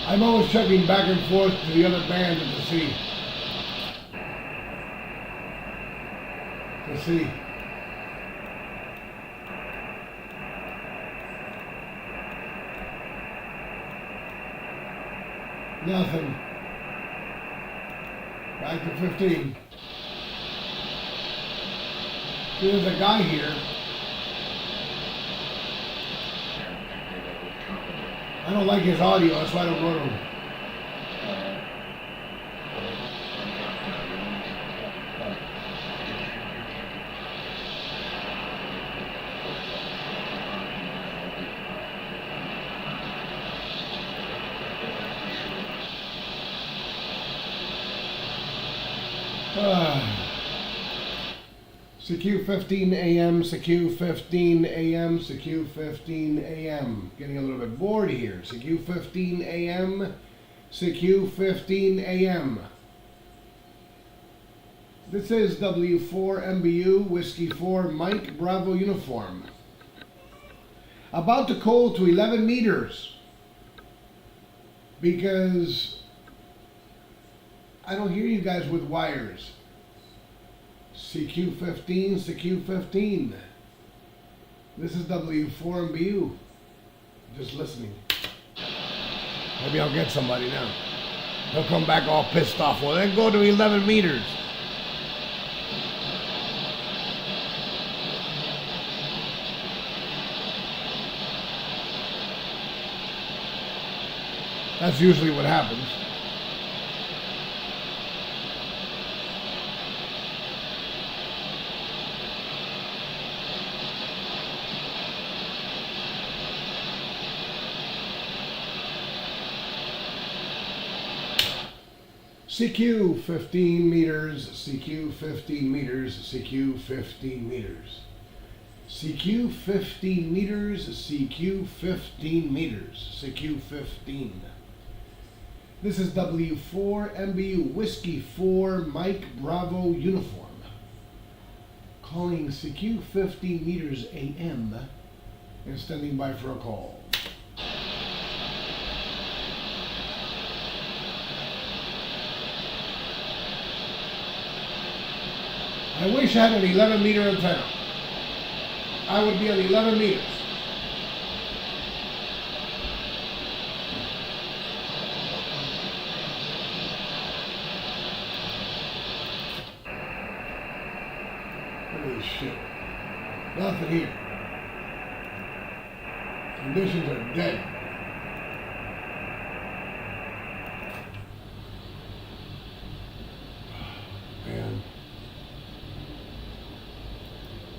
I'm always checking back and forth to the other band to see. Nothing. Back to 15. There's a guy here. I don't like his audio, that's why I don't go to him. CQ 15 AM, CQ 15 AM, CQ 15 AM. Getting a little bit bored here. CQ 15 AM, CQ 15 AM. This is W4 MBU, Whiskey 4, Mike Bravo Uniform. About to call to 11 meters because I don't hear you guys with wires. CQ15, CQ15. This is W4MBU. Just listening. Maybe I'll get somebody now. He'll come back all pissed off. Well, then go to 11 meters. That's usually what happens. CQ 15 meters, CQ 15 meters, CQ 15 meters. CQ 15 meters, CQ 15 meters, CQ 15. This is W4MBU Whiskey 4 Mike Bravo Uniform. Calling CQ 15 meters AM and standing by for a call. I wish I had an 11 meter antenna. I would be on 11 meters. Look at this shit. Nothing here. Conditions are dead. Man.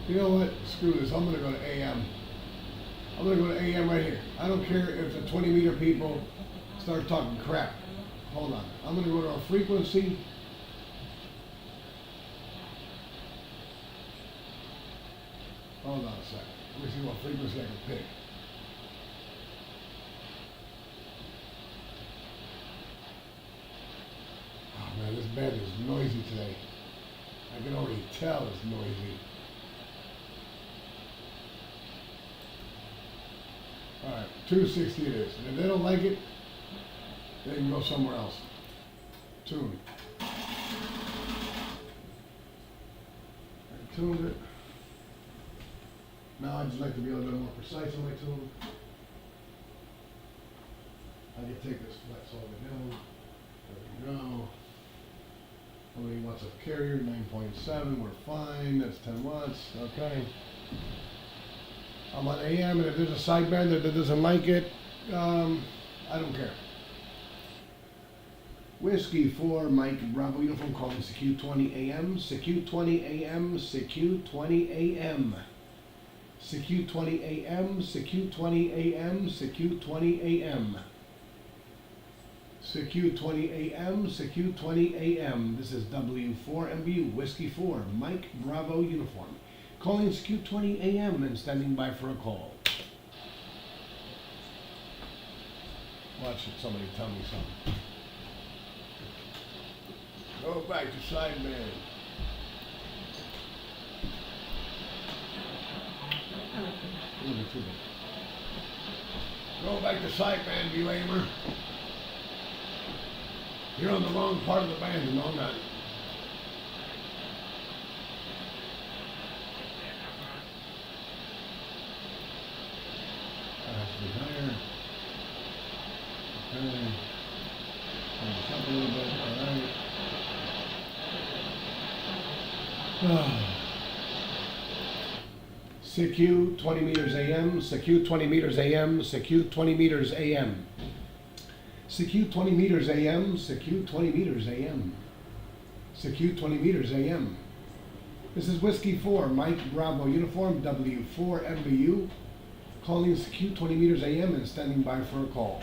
You know what? Screw this. I'm going to go to AM. I'm going to go to AM right here. I don't care if the 20 meter people start talking crap. Hold on. I'm going to go to our frequency. Hold on a second. Let me see what frequency I can pick. Oh man, this bed is noisy today. I can already tell it's noisy. Alright, 260 it is. And if they don't like it, they can go somewhere else. Tune. I tuned it. Now I just like to be a little bit more precise on my tune. I can take this flex all the way down. There we go. How many watts of carrier? 9.7. We're fine. That's 10 watts. Okay. I'm on AM, and if there's a sideband that doesn't like it, I don't care. Whiskey 4 Mike Bravo Uniform calling CQ20 AM, CQ20 AM, CQ20 AM. CQ20 AM, CQ20 AM, CQ20 AM. CQ20 AM, CQ20 AM. This is W4MBU Whiskey 4 Mike Bravo Uniform. Calling CQ20 AM and standing by for a call. Watch it, somebody tell me something. Go back to sideband. Go back to sideband, you aimer. You're on the wrong part of the band, no, I'm not. That has to be higher. Okay. Turn this up a little bit, alright. CQ 20 meters AM, CQ 20 meters AM, CQ 20 meters AM. CQ 20 meters AM, CQ 20 meters AM. CQ 20 meters AM. This is Whiskey 4, Mike Bravo Uniform, W4MBU, calling CQ 20 meters AM and standing by for a call.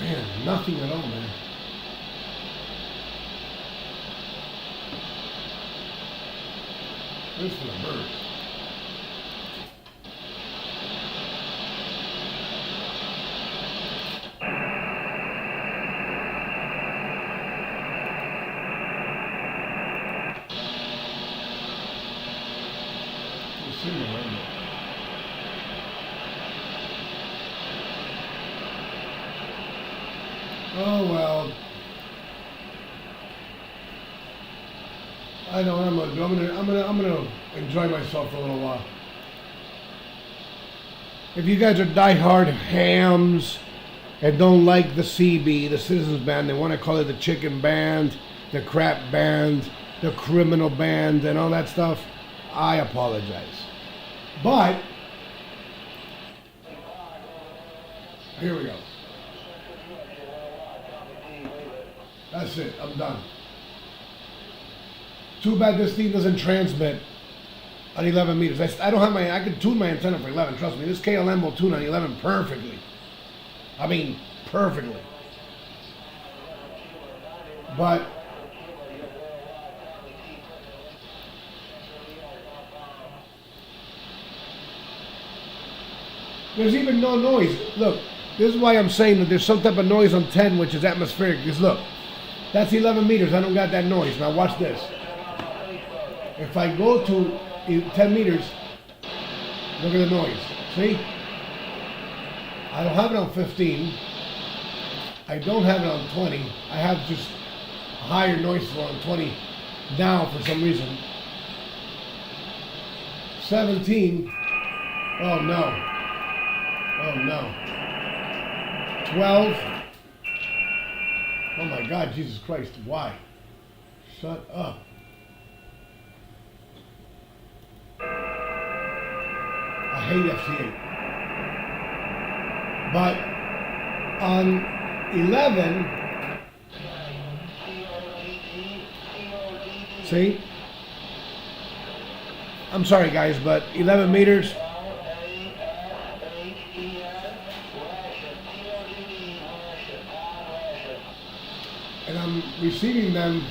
Man, nothing at all, man. This for the birds. signal right now. Oh well. I know what I'm gonna do. I'm gonna enjoy myself for a little while. If you guys are diehard hams and don't like the CB, the Citizens Band, they want to call it the Chicken Band, the Crap Band, the Criminal Band, and all that stuff, I apologize. But here we go. That's it. I'm done. Too bad this thing doesn't transmit on 11 meters. I don't have I can tune my antenna for 11. Trust me, this KLM will tune on 11 perfectly. I mean, perfectly. But there's even no noise. Look, this is why I'm saying that there's some type of noise on 10, which is atmospheric. Because look, that's 11 meters. I don't got that noise. Now watch this. If I go to 10 meters, look at the noise. See? I don't have it on 15. I don't have it on 20. I have just a higher noise floor on 20 now for some reason. 17. Oh no. Oh no. 12. Oh my God, Jesus Christ. Why? Shut up. I hate FC8. But on 11, see? I'm sorry guys, but 11 meters. And I'm receiving them.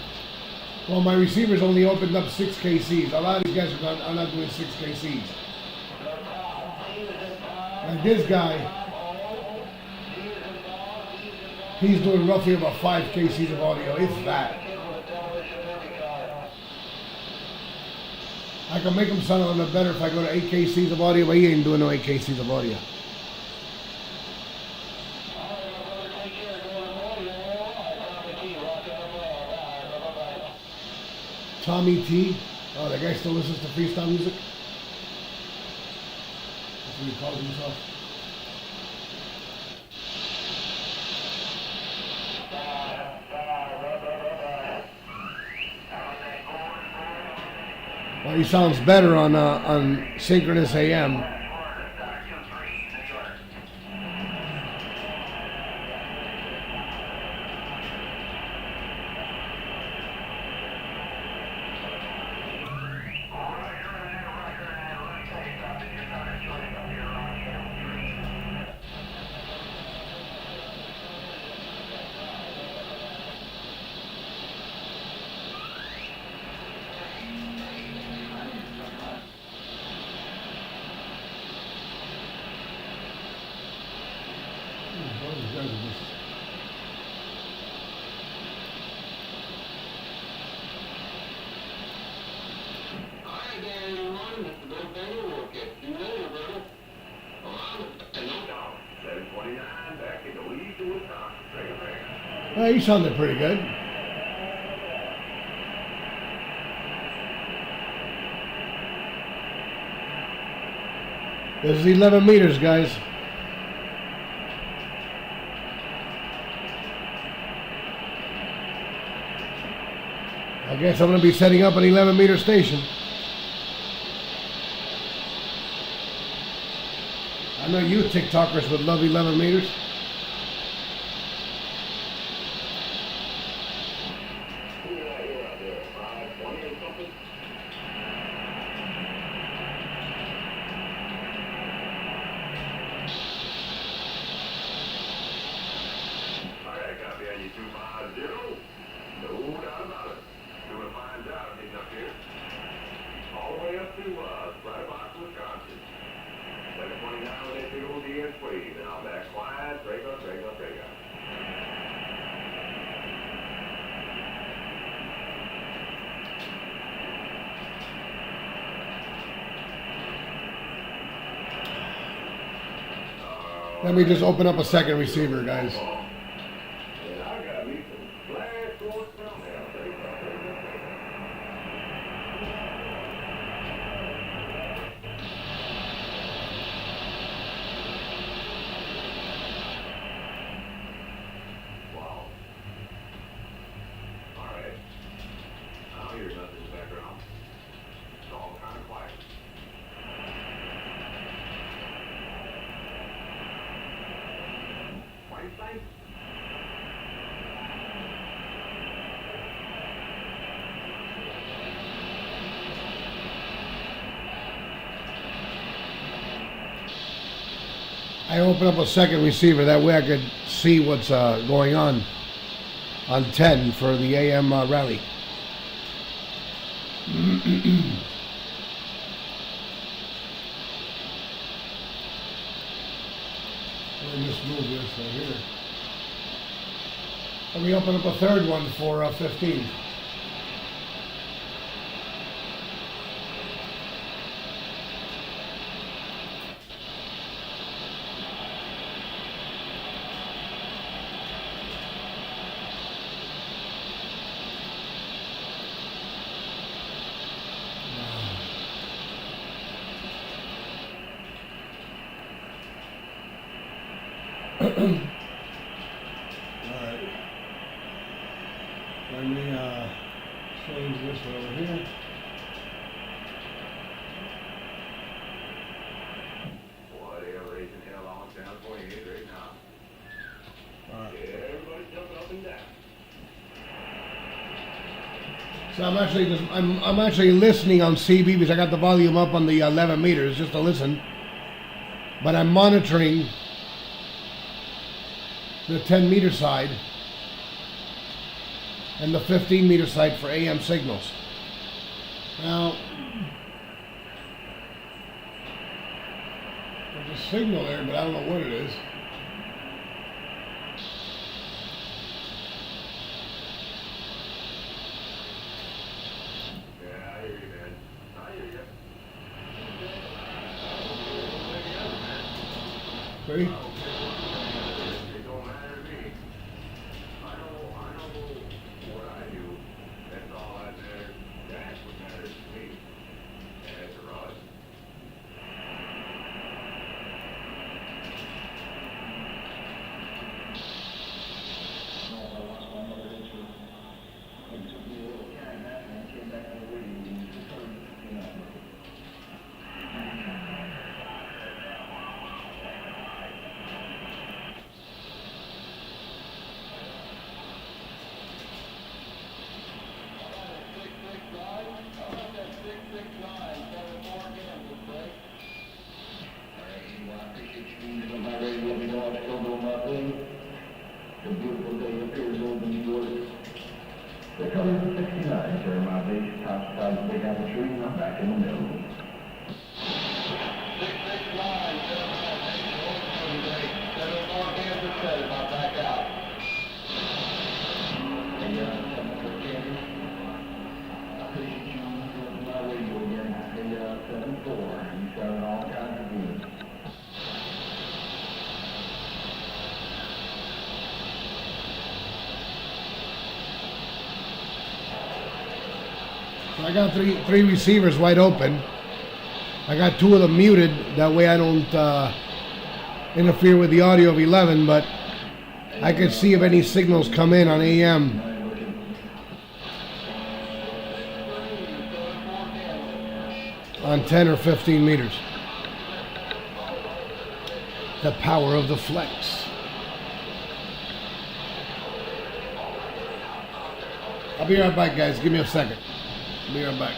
Well, my receivers only opened up 6 KCs. A lot of these guys are not doing 6 KCs. Like this guy, he's doing roughly about 5 KCs of audio, if that. I can make him sound a little bit better if I go to 8 KCs of audio, but he ain't doing no 8 KCs of audio. Tommy T. Oh, that guy still listens to freestyle music? That's what he calls himself. Well, he sounds better on synchronous AM. He sounded pretty good. This is 11 meters, guys. I guess I'm going to be setting up an 11 meter station. I know you TikTokers would love 11 meters. Let me just open up a second receiver, guys. I open up a second receiver, that way I could see what's going on 10 for the AM rally. Let me just move this right here. Let me open up a third one for 15. Alright. Let me change this over here. Whatever is in hell on down 28 right now. Alright. Yeah, everybody's jumping up and down. So I'm actually listening on CB because I got the volume up on the 11 meters just to listen. But I'm monitoring the 10 meter side and the 15 meter side for AM signals. Now, there's a signal there, but I don't know what it is. Yeah, I hear you, man. I hear you. See? It don't matter to me. I know what I do. That's all that matters. That's what matters to me. That's Russ. The colors of 69, Jeremiah Base, top side, big apple tree, and I'm back in the middle. 669, 74 Kansas City, I'm back out. Hey, 74 Kansas. I appreciate you on my radio again. Hey, 74, you sound all kinds of good. So I got three receivers wide open. I got two of them muted, that way I don't interfere with the audio of 11, but I can see if any signals come in on AM on 10 or 15 meters. The power of the flex. I'll be right back, guys. Give me a second. I'll be right back.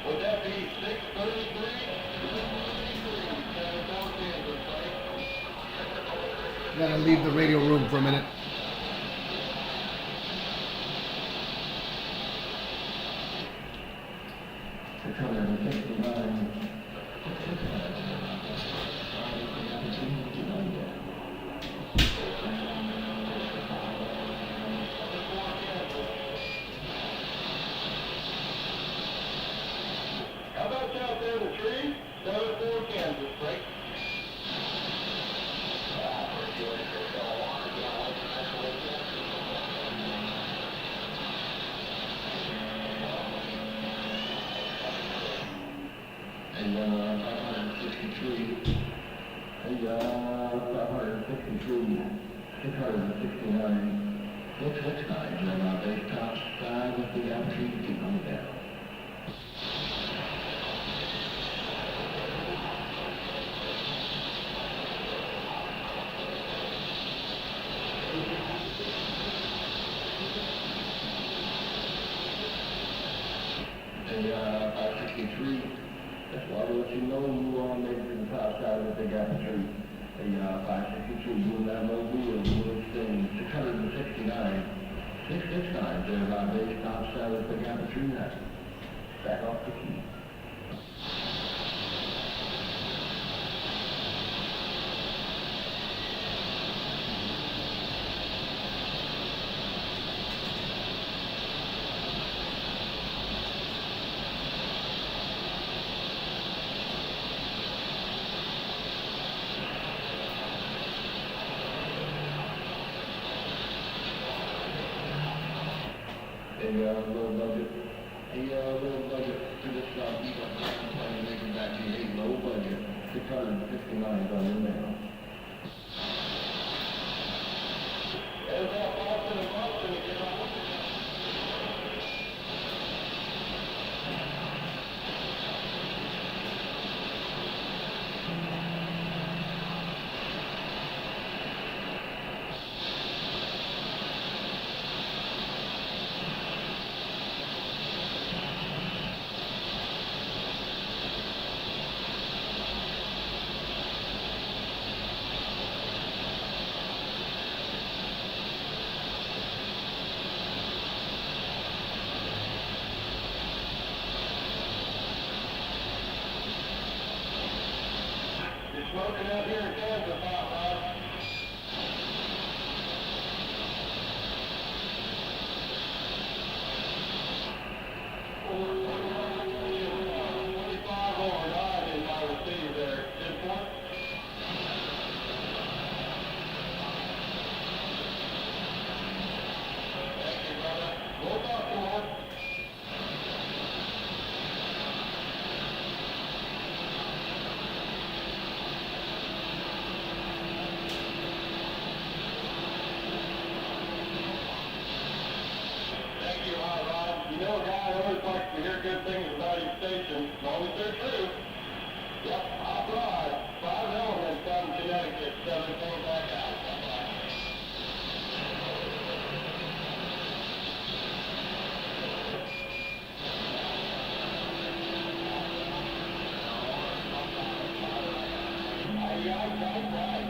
Would that be 633? 74 Kansas, right? Gotta leave the radio room for a minute. The color of 69. How about you out there in the tree? 74 Kansas, right? and 563, and 563, 669, 669, and base top side with the galaxy to keep on down. And 563, that's why we'll let you know you are made it to the top side of the galaxy. And 563, you will not know wheel, you will extend 669, 669, there's our base top side of the galaxy now. Back off the key. A little budget to this Eagle plane making back to you, low budget, 659 on your mail. There's that Boston and Boston again. Smoking out here in Kansas, hot rod. Good things about your station, as long as they're true. Yep, hot rod, 5 elements out in Connecticut, 17 back out. Right.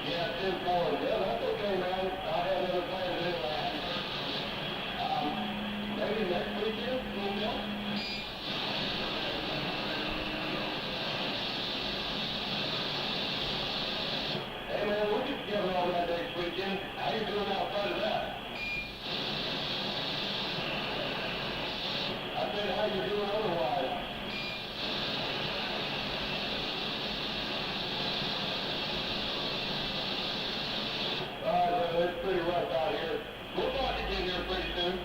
Yeah, 10-4. Yeah, that's okay, man. I had another plan to do that. Maybe next weekend, we'll go. Hey, man, we could get on that next weekend. How you doing outside of that? I said, how you doing otherwise? It's pretty rough out here. We'll talk again here pretty soon.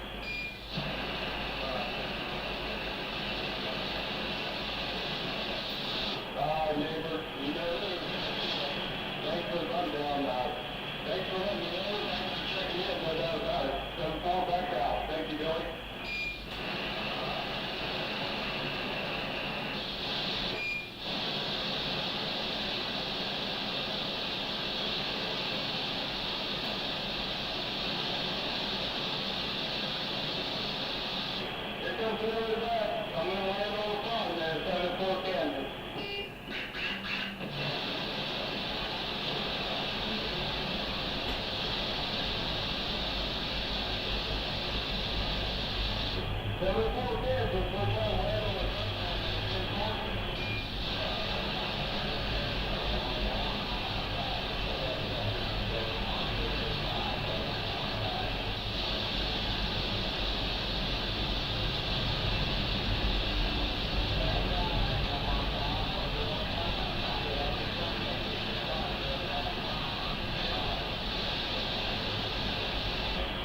Neighbor, you know, thanks for the rundown. Thanks for letting me know. Thanks for checking in, no doubt about it. Don't fall back out. Thank you, Billy. Here comes another back. I'm going to land on the phone there, 7-4 Kansas.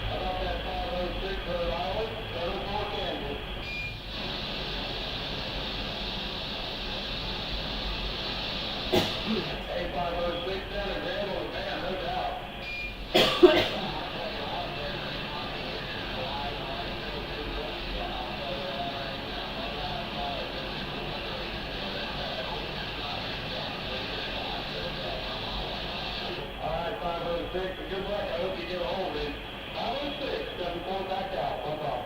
About that 506 Rhode Island, 7-4 Kansas. Hey, 506 down and Grand on the band, no doubt. All right, 506, good luck. I hope you get a hold of it. 506, 7-4 back out. One off.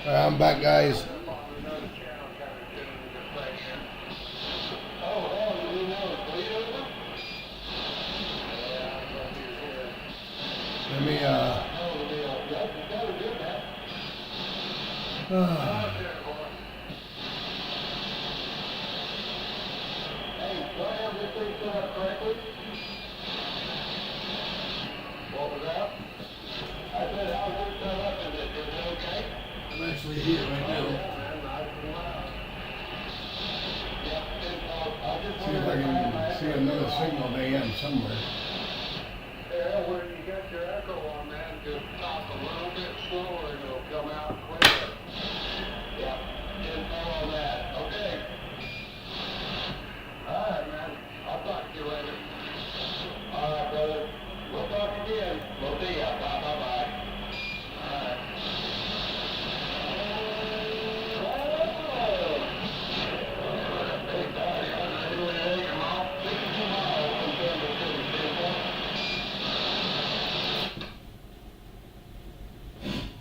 I'm back, guys. Let me, What was that? I said, how's this set up? Is it okay? I'm actually here right now. See if I can see another signal AM somewhere. Yeah, when you get your echo on, man, just talk a little bit slower and it'll come out clearer. Yeah, info on that. Okay. All right, man. I'll talk to you later. All right, brother. We'll talk again. We'll see ya. Bye-bye. All right.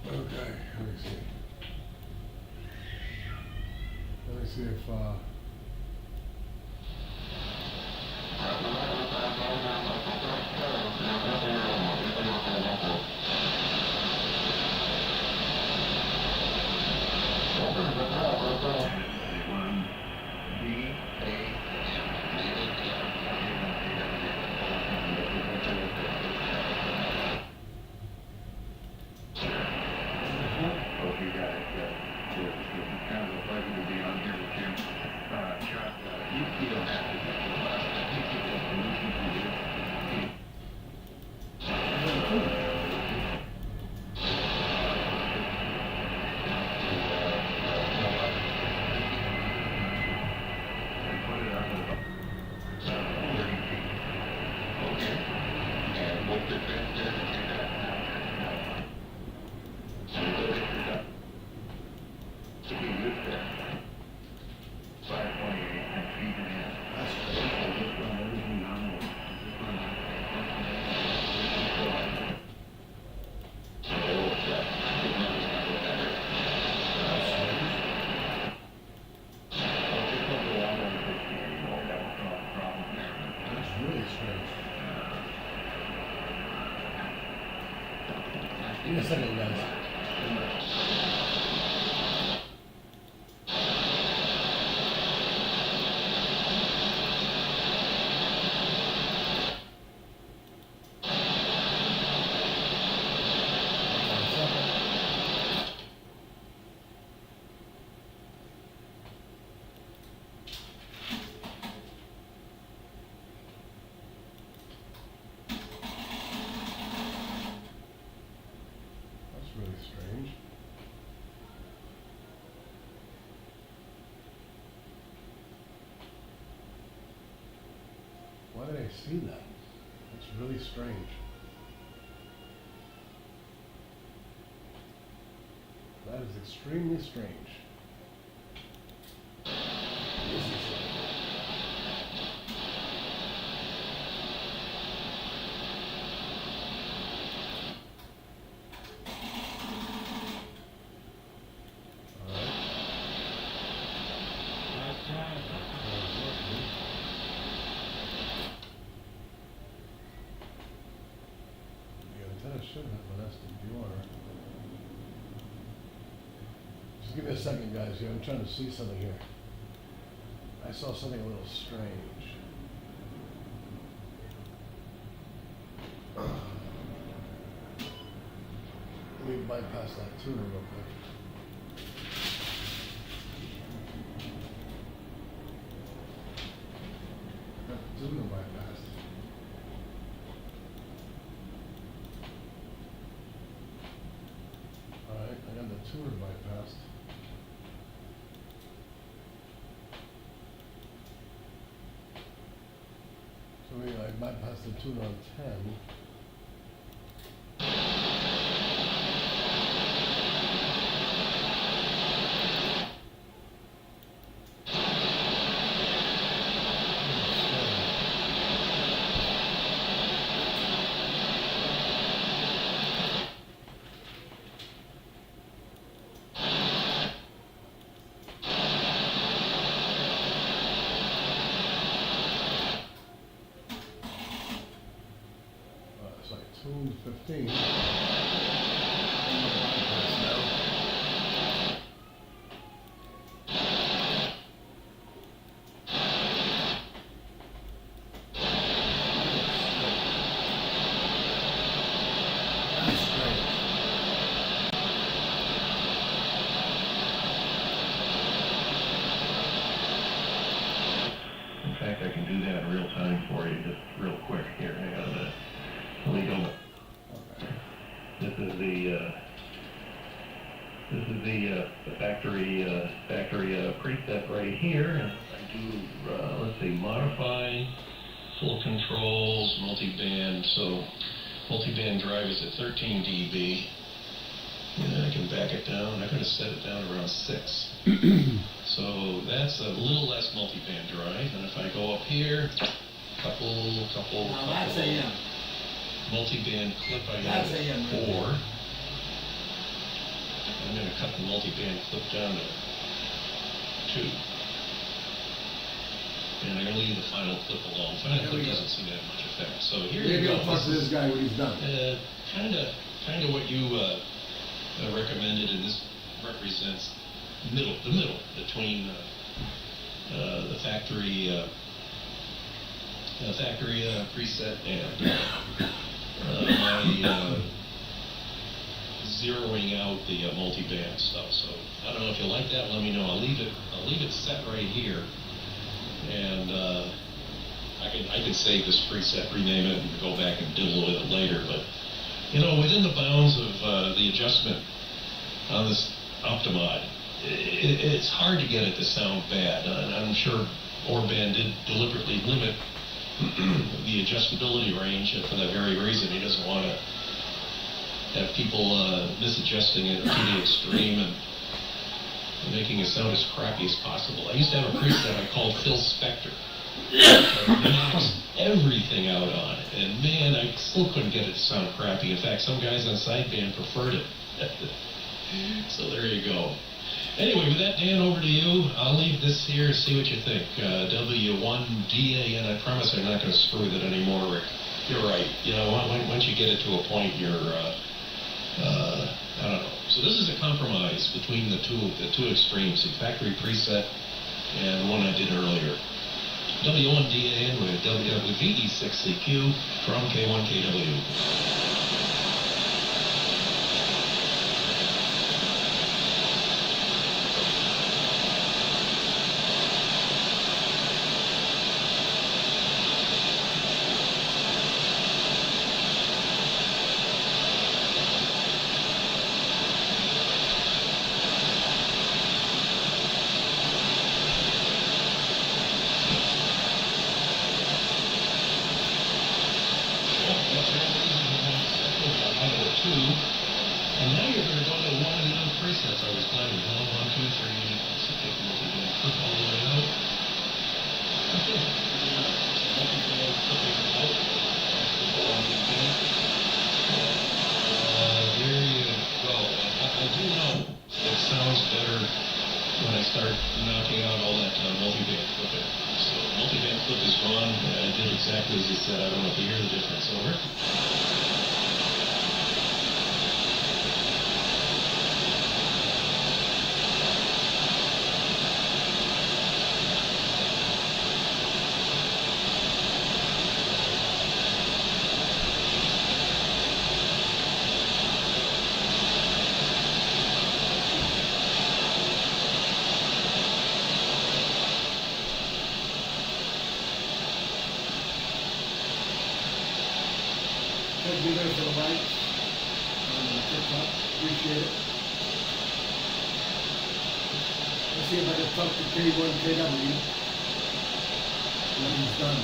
Okay, let me see. Let me see if, problem. Hope you guys, it's kind of a pleasure to be on here with Jim. Chuck, you don't have to get the last, I think you have solution to this. And put it up at about 30 feet. Okay. And what's the transfer to take that now? To be used there. 528 feet in hand. That's great. So just run everything nominal. Just run That's really strange. Give me a second, guys. That's really strange. Why did I see that? That's really strange. That is extremely strange. This is should have an SDR. Just give me a second, guys. Here, I'm trying to see something here. I saw something a little strange. Let me bypass that tuner real quick. That tuner bypassed. Alright, I got the tuner bypassed. So I bypassed the tuner on 10. Tune 15. In fact, I can do that in real time for you, just real quick here. Hang on a minute. Let me go. This is the factory preset right here. And I do let's see, modify, full controls, multiband. So multiband drive is at 13 dB. And I can back it down. I'm going to set it down around 6. So that's a little less multiband drive. And if I go up here, couple. Now that's AM. Multiband clip I got That's at AM. 4. I'm going to cut the multiband clip down to 2. And I'm going to leave the final clip alone. Final clip doesn't seem to have much effect. So here you Maybe go. I'll talk to this guy when he's done. Kind of what you recommended, and this represents the middle between the factory preset and my zeroing out the multi-band stuff. So I don't know if you like that. Let me know. I'll leave it set right here, and I can save this preset, rename it, and go back and diddle with it later. But within the bounds of the adjustment on this Optimod, it's hard to get it to sound bad. I'm sure Orban did deliberately limit the adjustability range for that very reason. He doesn't want to have people misadjusting it to the extreme and making it sound as crappy as possible. I used to have a preset I called Phil Spector. I maxed everything out on it, and man, I still couldn't get it to sound crappy. In fact, some guys on sideband preferred it. So there you go. Anyway, with that, Dan, over to you. I'll leave this here and see what you think. W1DAN, I promise I'm not going to screw with it anymore, Rick. You're right. Once you get it to a point, you're, I don't know. So this is a compromise between the two extremes, the factory preset and the one I did earlier. W1DAN with WVE6CQ from K1KW. Thank you guys for the likes on TikTok. Appreciate it. Let's see if I can talk to K1KW. Nothing's done.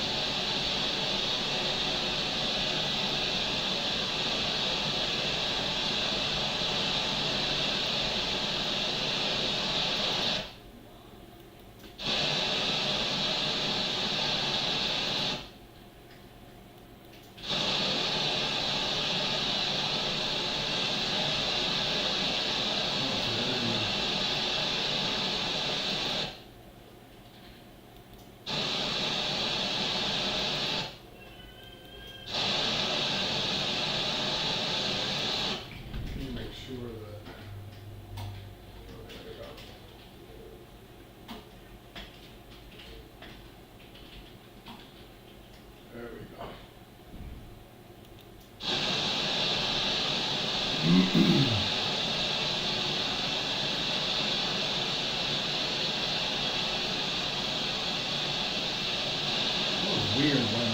Weird when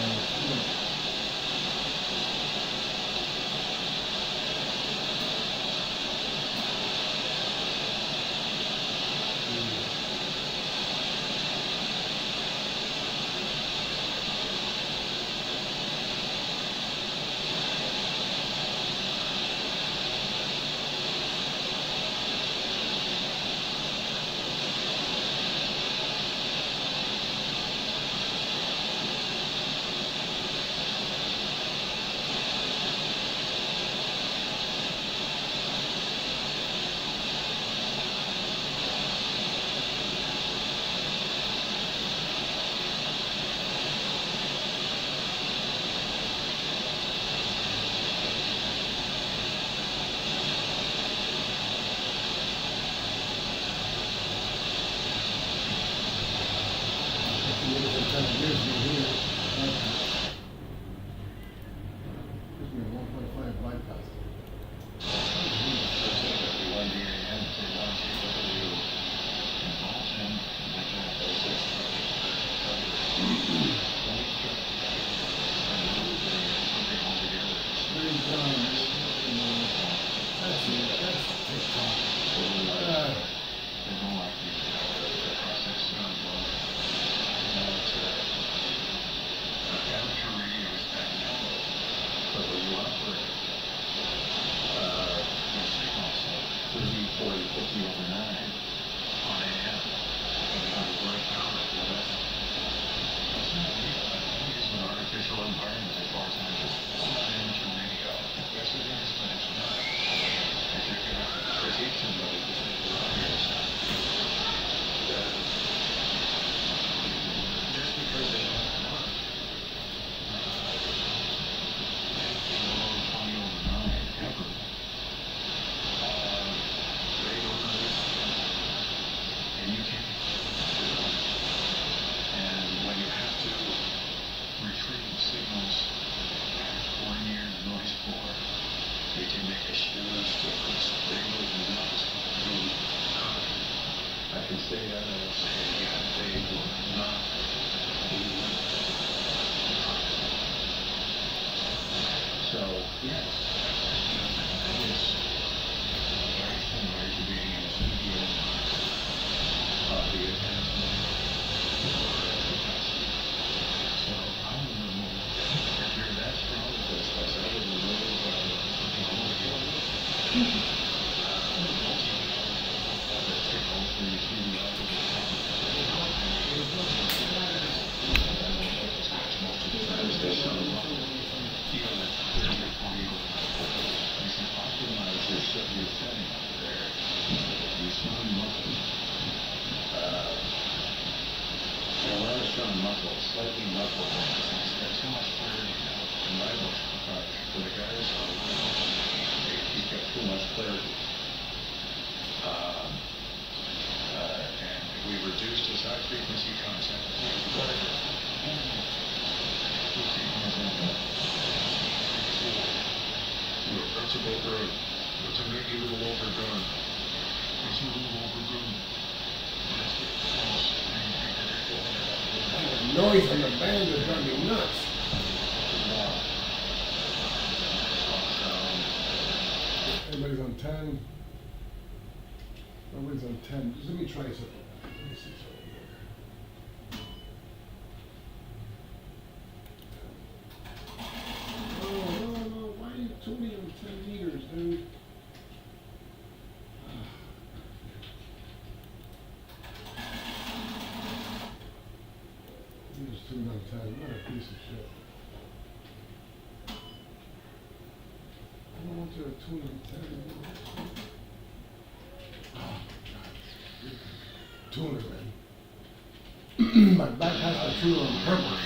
I bypassed it. That's TikTok. Artificial environment as far as I'm just amateur radio. Yes, it is, but it's not. If you're going to critique somebody just think around here, it's not. Just because they don't work. Below 20 over 9, ever. Radio news, and you can't. And when you have to retrieve signals for near the noise floor, it can make a huge difference. Radio do not do I can say that and I'll say it again. They will not do so, yes, it's very similar to being in a studio of the advancement. So I would remove, if you're that strong with this, I would remove something over here. That signals where you see the opposite most of the times they show even at 30 or 40 over. You can optimize your setting up there. You sound muffled. When I was showing muffled, slightly muffled, it's got too much clarity now. In my book, for the guys, he's got too much clarity. And we reduced his high frequency content. That's about right. It's maybe a little overdone. It's a little overdone. The noise on the band is driving me nuts. Everybody's on 10. Everybody's on 10. Just let me try something. Let me see something here. No. Why are you tuning on 10 meters, dude? You just tuned on 10. What a piece of shit. I don't want you to tune on 10. Oh, God. Tuner, man. My back has to tune on purpose.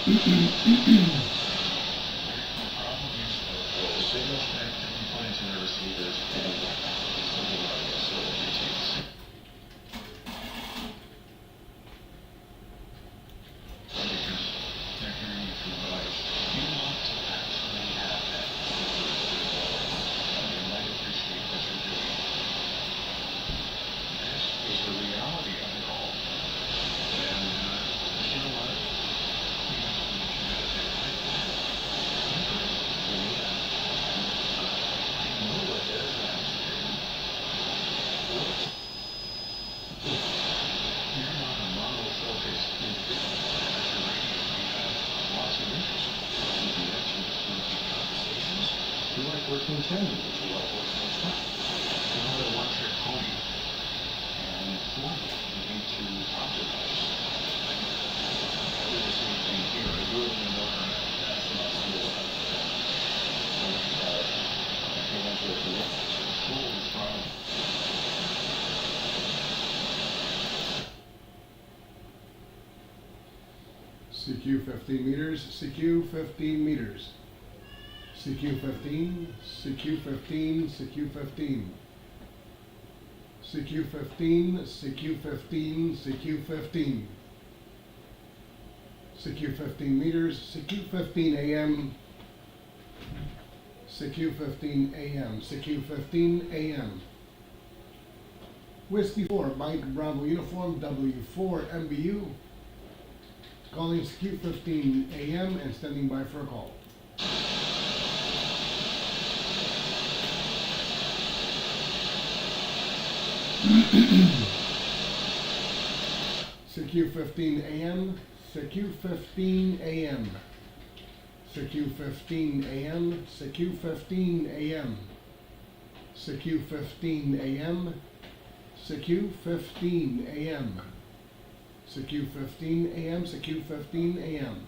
The signal strength that you put into the receivers and the audio, so if you take because they're hearing you through noise, you want to actually have that and they might appreciate what you're doing. This is the reality of it all. And you know what? You have to make sure that they like that. I know what their fans do. You're not a model-focused amateur radio. You have lots of interest. You actually like these conversations. You like working 10 meters. You like working with stuff. You know the one-trick pony. And for you, you need to optimize. I do the same thing here. I do it in the morning. That's not cool. If you want to do it, cool is fine. CQ 15 meters, CQ 15 meters. CQ 15, CQ 15, CQ 15. CQ 15, CQ 15, CQ 15. CQ 15 meters, CQ 15 AM, CQ 15 AM, CQ 15 AM. Whiskey 4, Mike Bravo Uniform, W4 MBU. Calling CQ 15 AM and standing by for a call. CQ 15 AM, CQ 15 AM, CQ 15 AM, CQ 15 AM, CQ 15 AM, CQ 15 AM, CQ 15 AM, CQ 15 AM.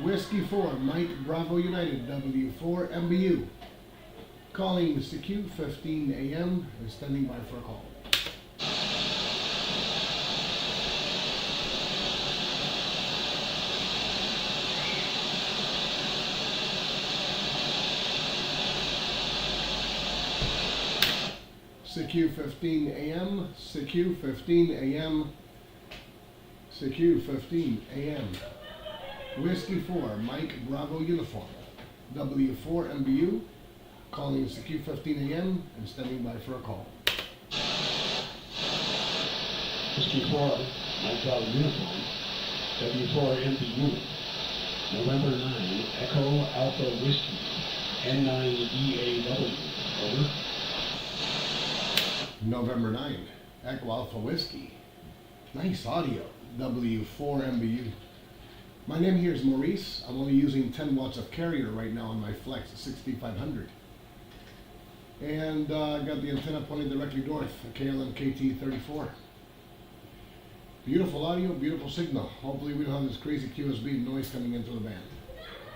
Whiskey 4, Mike Bravo United, W4 MBU. Calling CQ 15 AM and standing by for a call. CQ 15 AM, CQ 15 AM, CQ 15 AM. Whiskey 4, Mike Bravo Uniform, W4 MBU, calling CQ 15 AM and standing by for a call. Whiskey 4, Mike Bravo Uniform, W4 MBU, November 9, Echo Alpha Whiskey, N9EAW, over. November 9, Echo Alpha Whiskey. Nice audio, W4 MBU. My name here is Maurice. I'm only using 10 watts of carrier right now on my Flex 6500. And I got the antenna pointed directly north, a KLM KT34. Beautiful audio, beautiful signal. Hopefully we don't have this crazy QSB noise coming into the band.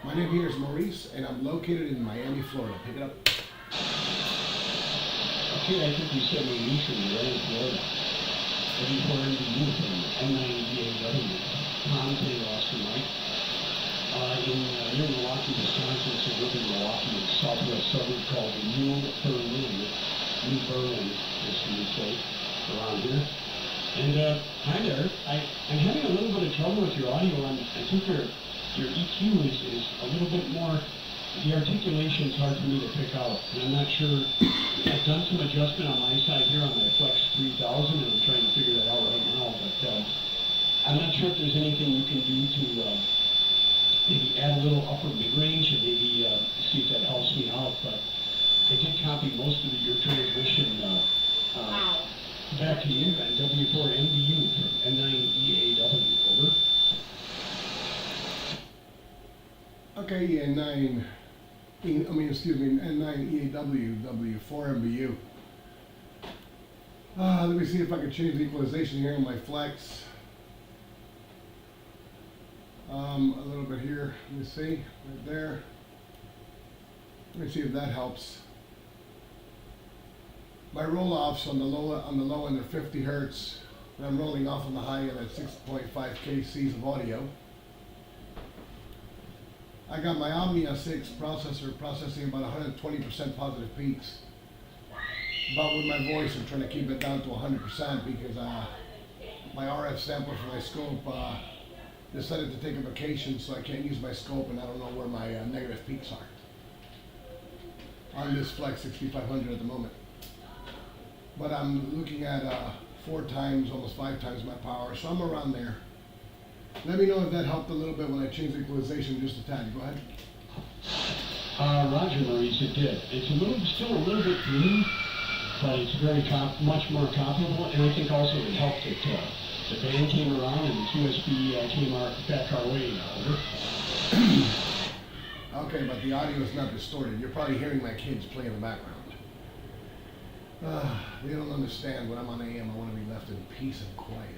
My name here is Maurice, and I'm located in Miami, Florida. Pick it up. Okay, I think you said Maurice in Miami, Florida. W4 MBU from N9EAW. Tom K. Oscar Mike. Near Milwaukee, Wisconsin, suburban Milwaukee, in southwest suburb called New Berlin. New Berlin is the new place around here. And hi there. I'm having a little bit of trouble with your audio. I think your EQ is a little bit more, the articulation is hard for me to pick out. And I'm not sure, I've done some adjustment on my side here on my Flex 3000 and I'm trying to figure that out right now. But I'm not sure if there's anything you can do to maybe add a little upper mid-range and maybe see if that helps me out. But I did copy most of your transmission back to you at W4 MBU from N9EAW, over. Okay, N9 EAW, W4 MBU. Let me see if I can change the equalization here on my Flex. A little bit here, let me see, right there. Let me see if that helps. My roll-offs on the low end are 50 hertz, and I'm rolling off on the high end at 6.5 kcs of audio. I got my Omnia 6 processor processing about 120% positive peaks. But with my voice, I'm trying to keep it down to 100% because my RF sampler for my scope decided to take a vacation, so I can't use my scope, and I don't know where my negative peaks are on this Flex 6500 at the moment. But I'm looking at 4 times, almost 5 times my power, so I'm around there. Let me know if that helped a little bit when I changed the equalization just a tad. Go ahead. Roger, Maurice, it did. It's still a little bit green, but it's very much more comparable, and I think also it helped that the band came around and the QSB came back our way. Over. Okay, but the audio is not distorted. You're probably hearing my kids play in the background. They don't understand when I'm on AM. I want to be left in peace and quiet.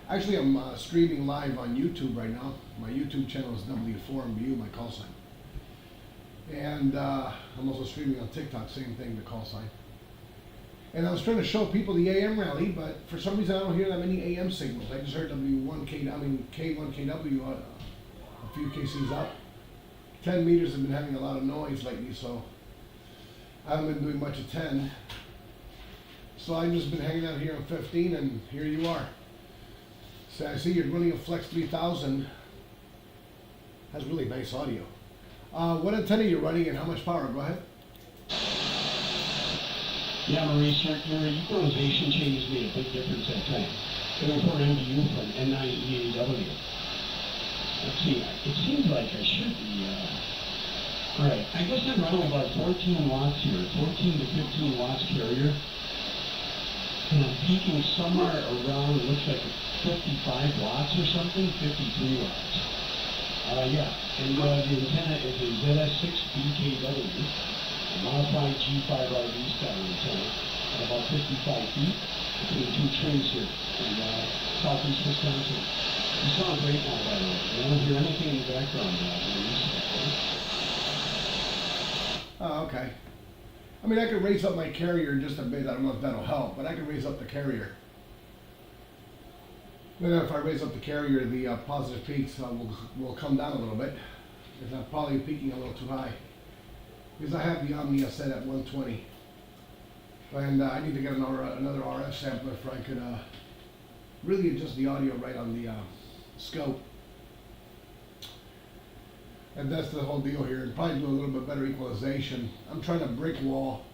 Actually, I'm streaming live on YouTube right now. My YouTube channel is W4MBU, my call sign. And I'm also streaming on TikTok, same thing, the call sign. And I was trying to show people the AM rally, but for some reason I don't hear that many AM signals. I just heard K1KW a few kcs up. 10 meters have been having a lot of noise lately, so I haven't been doing much at 10. So I've just been hanging out here on 15, and here you are. So I see you're running a Flex 3000. Has really nice audio. What antenna are you running and how much power? Go ahead. Yeah, Maurice, your equalization changes made a big difference that time. 4 MDU for an N9 EAW. Let's see, it seems like I should be, alright, I guess I'm running about 14 watts here, 14 to 15 watts carrier. And I'm peaking somewhere around, it looks like 55 watts or something, 53 watts. Yeah, and the antenna is a ZS6 BKW, a modified G5RV style antenna, at about 55 feet between two trees here in southeast Wisconsin. You sound great now, by the way. I don't hear anything in the background Oh, okay. I mean, I could raise up my carrier just a bit. I don't know if that'll help, but I can raise up the carrier. Then if I raise up the carrier, the positive peaks will come down a little bit. Because I'm probably peaking a little too high. Because I have the Omnia set at 120. And I need to get another RF sampler if I could really adjust the audio right on the scope. And that's the whole deal here. And probably do a little bit better equalization. I'm trying to brick wall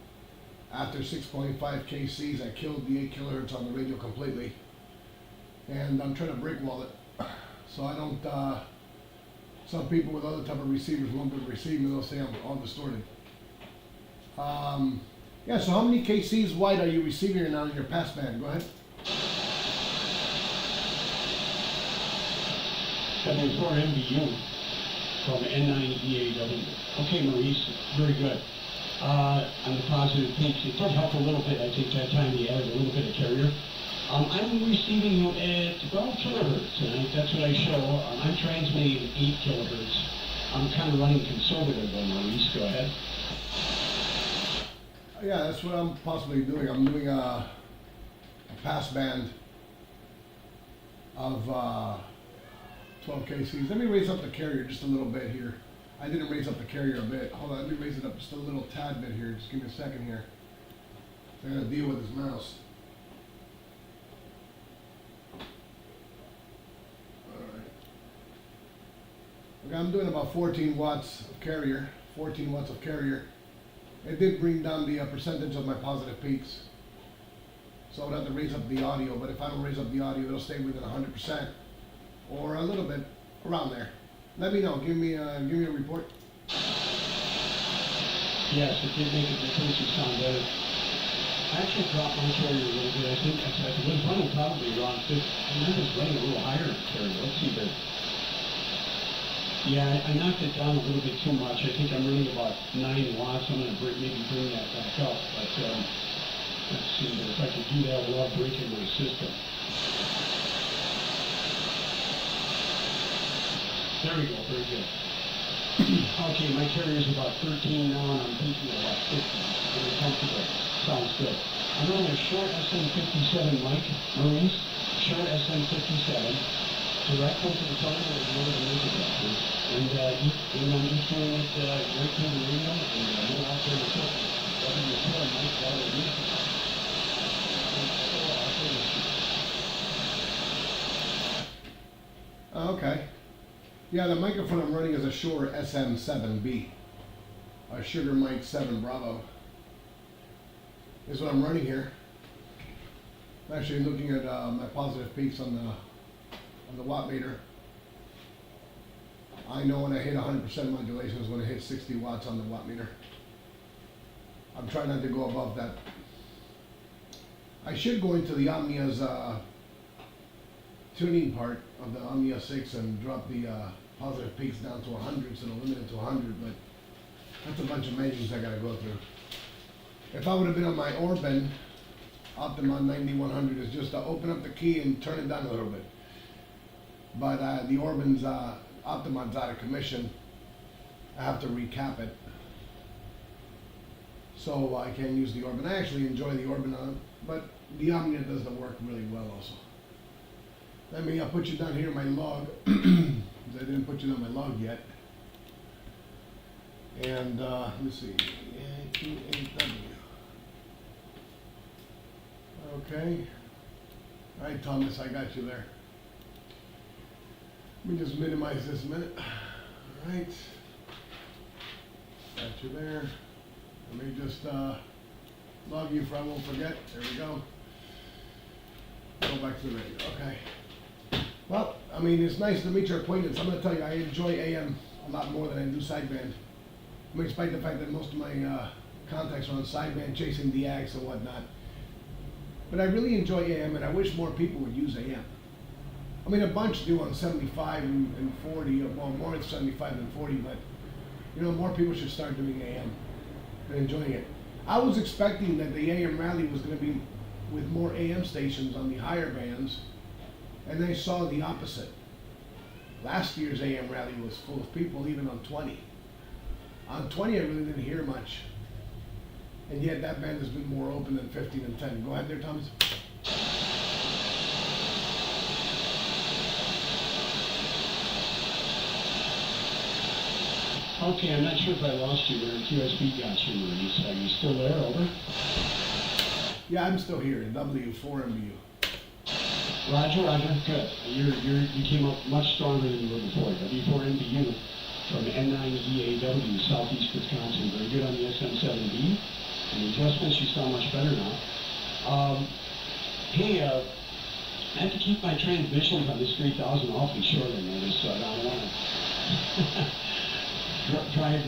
after 6.5 kcs. I killed the 8 kilohertz on the radio completely. And I'm trying to brick wall it. So I don't, some people with other type of receivers won't be able to receive me. They'll say I'm all distorted. Yeah, so how many kcs wide are you receiving now in your passband? Go ahead. 74 MBU from N9 EAW. Okay, Maurice, very good. On the positive peaks, it did help a little bit. I think that time you added a little bit of carrier. I'm receiving you at 12 kilohertz, and that's what I show. I'm transmitting at 8 kilohertz. I'm kind of running conservative though, Maurice. Go ahead. Yeah, that's what I'm possibly doing. I'm doing a passband of 12 kcs. Let me raise up the carrier just a little bit here. I didn't raise up the carrier a bit. Hold on, let me raise it up just a little tad bit here. Just give me a second here. I'm gonna deal with this mouse. Alright. Okay, I'm doing about 14 watts of carrier. 14 watts of carrier. It did bring down the percentage of my positive peaks. So I would have to raise up the audio, but if I don't raise up the audio, it'll stay within 100%. Or a little bit around there. Let me know. Give me a report. Yes, it did make a difference. You sound better. I actually dropped my carrier a little bit. I think it was running probably around 50. I remember it was running a little higher carrier. Let's see here. Yeah, I knocked it down a little bit too much. I think I'm running about 9 watts. I'm going to maybe bring that back up. But let's see. But if I could do that without breaking my system. There we go, very good. Okay, my carrier is about 13 now, and I'm peaking at about 50. Very comfortable. Sounds good. I'm running a short SM57 mic, Maurice, short SM57, direct into the phone with one of the music doctors. And I'm just doing it right through the radio and no out there in the field. Whether you feel a mic, whether you music. Okay. Yeah, the microphone I'm running is a Shure SM7B. A Sugar Mic 7 Bravo. Is what I'm running here. I'm actually looking at my positive peaks on the watt meter. I know when I hit 100% modulation is when I hit 60 watts on the watt meter. I'm trying not to go above that. I should go into the Omnia's tuning part of the Omnia 6 and drop the positive peaks down to 100, so it'll limit it to 100, but that's a bunch of menus I gotta go through. If I would have been on my Orban, Optimon 9100 is just to open up the key and turn it down a little bit. But the Orban's, Optimon's out of commission. I have to recap it. So I can't use the Orban. I actually enjoy the Orban on it, but the Omnia does the work really well also. Let me put you down here in my log. I didn't put you on my log yet. And let me see. AQAW. Okay. All right, Thomas, I got you there. Let me just minimize this a minute. All right. Got you there. Let me just log you for I won't forget. There we go. Go back to the radio. Okay. Well, I mean, it's nice to meet your acquaintance. I'm going to tell you, I enjoy AM a lot more than I do sideband. I mean, despite the fact that most of my contacts are on sideband chasing the ags and whatnot. But I really enjoy AM, and I wish more people would use AM. I mean, a bunch do on 75 and 40, well, more than 75 than 40, but, you know, more people should start doing AM and enjoying it. I was expecting that the AM rally was going to be with more AM stations on the higher bands, and I saw the opposite. Last year's AM rally was full of people, even on 20. On 20, I really didn't hear much. And yet that band has been more open than 15 and 10. Go ahead there, Thomas. Okay, I'm not sure if I lost you there. QSB got you, Maurice. Are you still there? Over? Yeah, I'm still here in W4MBU. Roger, good. You came up much stronger than you were before. W4MBU from N9EAW, Southeast Wisconsin. Very good on the SM7B. And the adjustments, you sound much better now. Hey, I have to keep my transmissions on this 3000 awfully short, I noticed, so I don't want to drive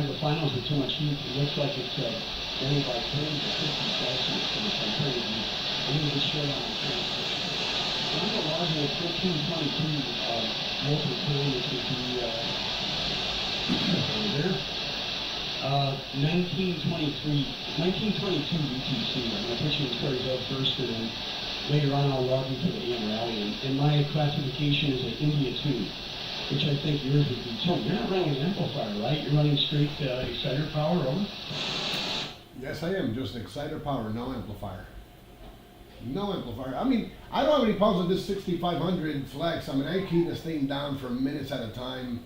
the finals with too much heat. It looks like it's only by 30 to 50 Celsius, so I'm trying to be a little bit short on the transmission. I'm going to log in at 1322 local time, which would be there. 1922 UTC. I'm going to put you in Prairie Dog first, and then later on I'll log into the AM rally. And my classification is an India 2, which I think yours would be too. You're not running an amplifier, right? You're running straight exciter power, over? Yes, I am. Just exciter power, no amplifier. No amplifier. I mean, I don't have any problems with this 6500 flex. I mean, I keep this thing down for minutes at a time.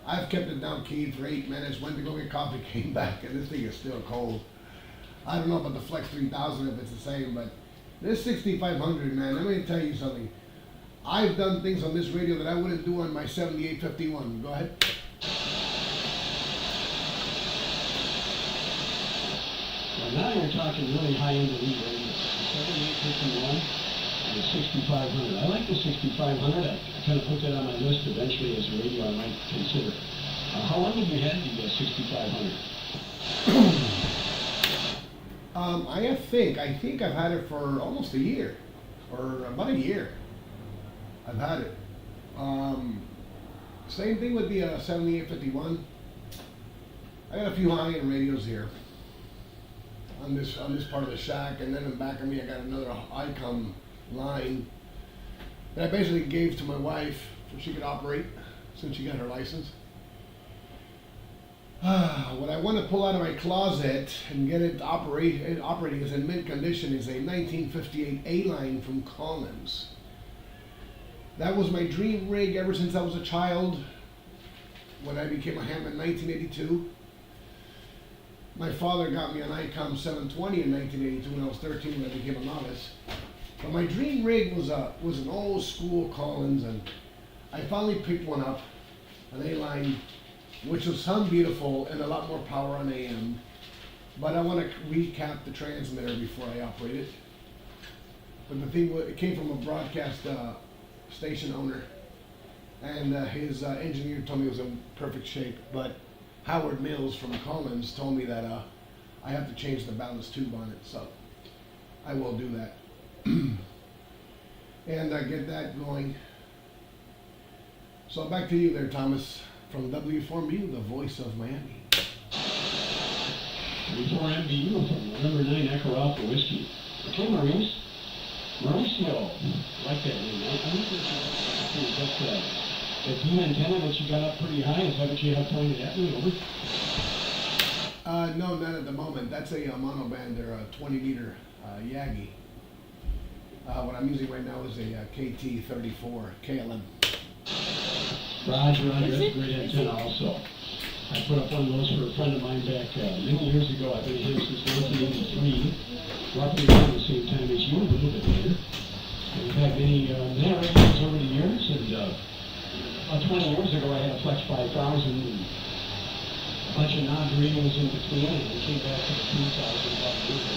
I've kept it down keyed for 8 minutes, went to go get coffee, came back, and this thing is still cold. I don't know about the Flex 3000 if it's the same, but this 6500, man, let me tell you something. I've done things on this radio that I wouldn't do on my 7851. Go ahead. Well, now you're talking really high-end elite radio. The 7851 and the 6500. I like the 6500. I kind of put that on my list eventually as a radio I might consider. How long have you had the 6500? I think I've had it for almost a year, or about a year. I've had it. Same thing with the 7851. I got a few high-end radios here on this part of the shack, and then in back of me I got another ICOM line that I basically gave to my wife so she could operate since she got her license. What I want to pull out of my closet and get it operating is in mint condition is a 1958 A-line from Collins. That was my dream rig ever since I was a child. When I became a ham in 1982. My father got me an ICOM 720 in 1982 when I was 13 when I became a novice. But my dream rig was an old school Collins, and I finally picked one up, an A-line, which will sound beautiful and a lot more power on AM. But I want to recap the transmitter before I operate it. But the thing was, it came from a broadcast station owner, and his engineer told me it was in perfect shape. But Howard Mills from Collins told me that I have to change the ballast tube on it, so I will do that. And get that going. So back to you there, Thomas, from W4MBU, the voice of Miami. W4MBU from November 9 Echo Alpha Whiskey. Okay, Maurice. Mauricio, like that name. I think that's that beam antenna that you got up pretty high. Is that what you have pointed at me? Over? No, not at the moment. That's a monoband or a 20-meter Yagi. What I'm using right now is a KT34 KLM. Roger, that's a great antenna also. I put up one of those for a friend of mine back many years ago. I've been here since 1983, roughly around the same time as you, a little bit later. And we've had many radios over the years, and 20 years ago, I had a Flex 5000 and a bunch of non-radios in between, and we came back to the 3000 about a year ago.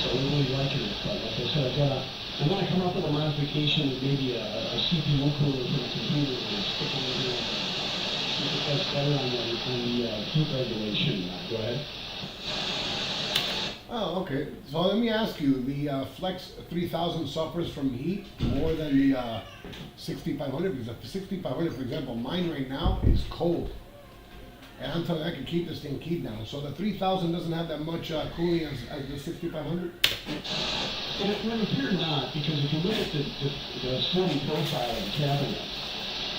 So we're really liking it. But like I said, I'm going to come up with a modification with maybe a CPU cooler for the computer and stick it in here. See if it does better on the heat regulation. Go ahead. Oh, okay. So let me ask you, the Flex 3000 suffers from heat more than the 6500? Because the 6500, for example, mine right now is cold. And I'm telling you, I can keep this thing keyed down. So the 3000 doesn't have that much cooling as the 6500? It would appear not, because if you look at the slim profile of the cabinet,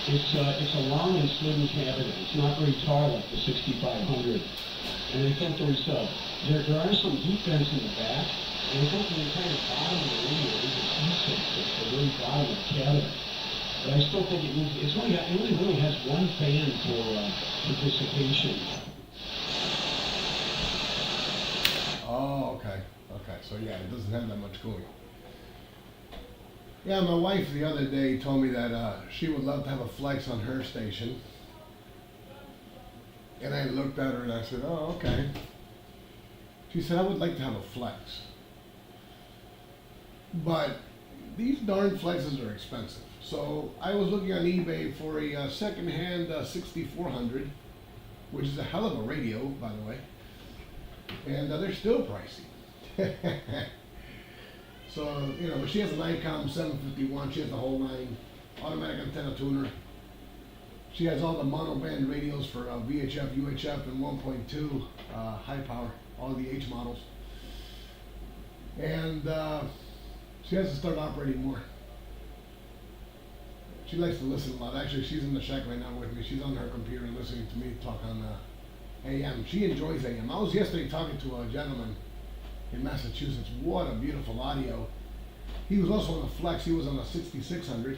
it's a long and slim cabinet. It's not very tall like the 6500. And I think there are some deep vents in the back, and I think the entire bottom of the radio is a heatsink at the very bottom of the cabinet. But I still think it only has one fan for dissipation. Oh, okay. Okay, so yeah, it doesn't have that much cooling. Yeah, my wife the other day told me that she would love to have a Flex on her station. And I looked at her and I said, oh, okay. She said, I would like to have a Flex. But these darn Flexes are expensive. So I was looking on eBay for a second-hand 6400, which is a hell of a radio, by the way. And they're still pricey. So, you know, she has an ICOM 751, she has the whole line, automatic antenna tuner. She has all the monoband radios for VHF, UHF, and 1.2 high power, all the H models. And she has to start operating more. She likes to listen a lot. Actually, she's in the shack right now with me. She's on her computer listening to me talk on AM. She enjoys AM. I was yesterday talking to a gentleman in Massachusetts. What a beautiful audio. He was also on a Flex. He was on a 6600.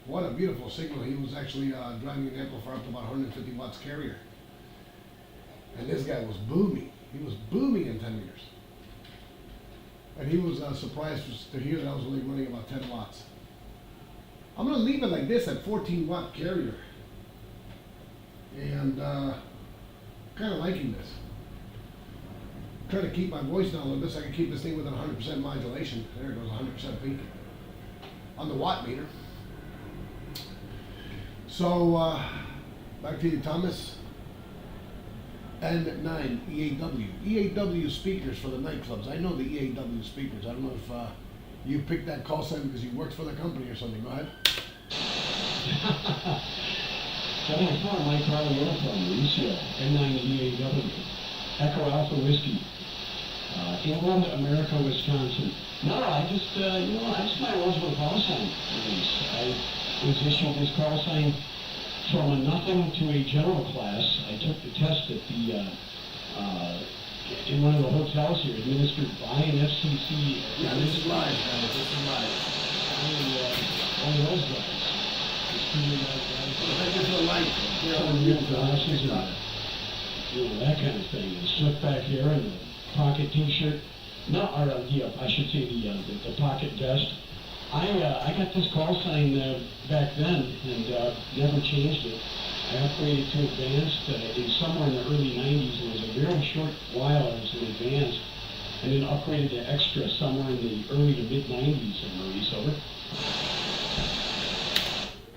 What a beautiful signal. He was actually driving an amplifier up to about 150 watts carrier. And this guy was booming. He was booming in 10 meters. And he was surprised to hear that I was only running about 10 watts. I'm going to leave it like this at 14 watt carrier. And kind of liking this. Trying to keep my voice down a little bit so I can keep this thing within 100% modulation. There it goes, 100% peak. On the watt meter. So, back to you, Thomas. N9 EAW. EAW speakers for the nightclubs. I know the EAW speakers. I don't know if you picked that call sign because you worked for the company or something. Go ahead. 74 Mike Harley Uniform, Mauricio, N9 EAW. Echo Alpha Whiskey. England, America, Wisconsin. No, I just my Roosevelt call sign. I was issued this call sign from a nothing to a general class. I took the test at the in one of the hotels here, administered by an FCC. Yeah, this is live, guys. This is live. Only those guys. Thank you for the light. Glasses and that kind of thing. And slip back here and the pocket T-shirt. No, or I should say the pocket vest. I got this call sign back then and never changed it. I upgraded to advanced in somewhere in the early 90s. It was a very short while I was in advanced, and then upgraded to extra somewhere in the early to mid 90s in Maurice. Over.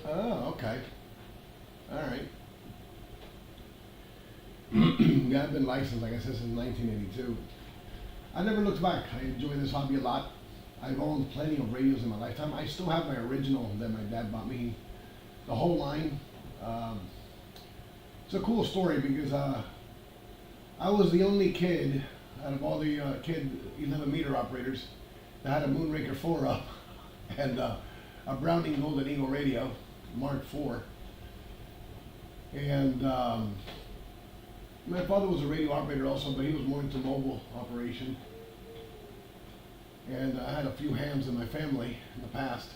Oh, okay. All right. Yeah, I've been licensed, like I said, since 1982. I never looked back. I enjoy this hobby a lot. I've owned plenty of radios in my lifetime. I still have my original that my dad bought me, the whole line. It's a cool story because I was the only kid out of all the 11 meter operators that had a Moonraker 4 up and a Browning Golden Eagle radio, Mark IV. And my father was a radio operator also, but he was more into mobile operation. And I had a few hams in my family in the past.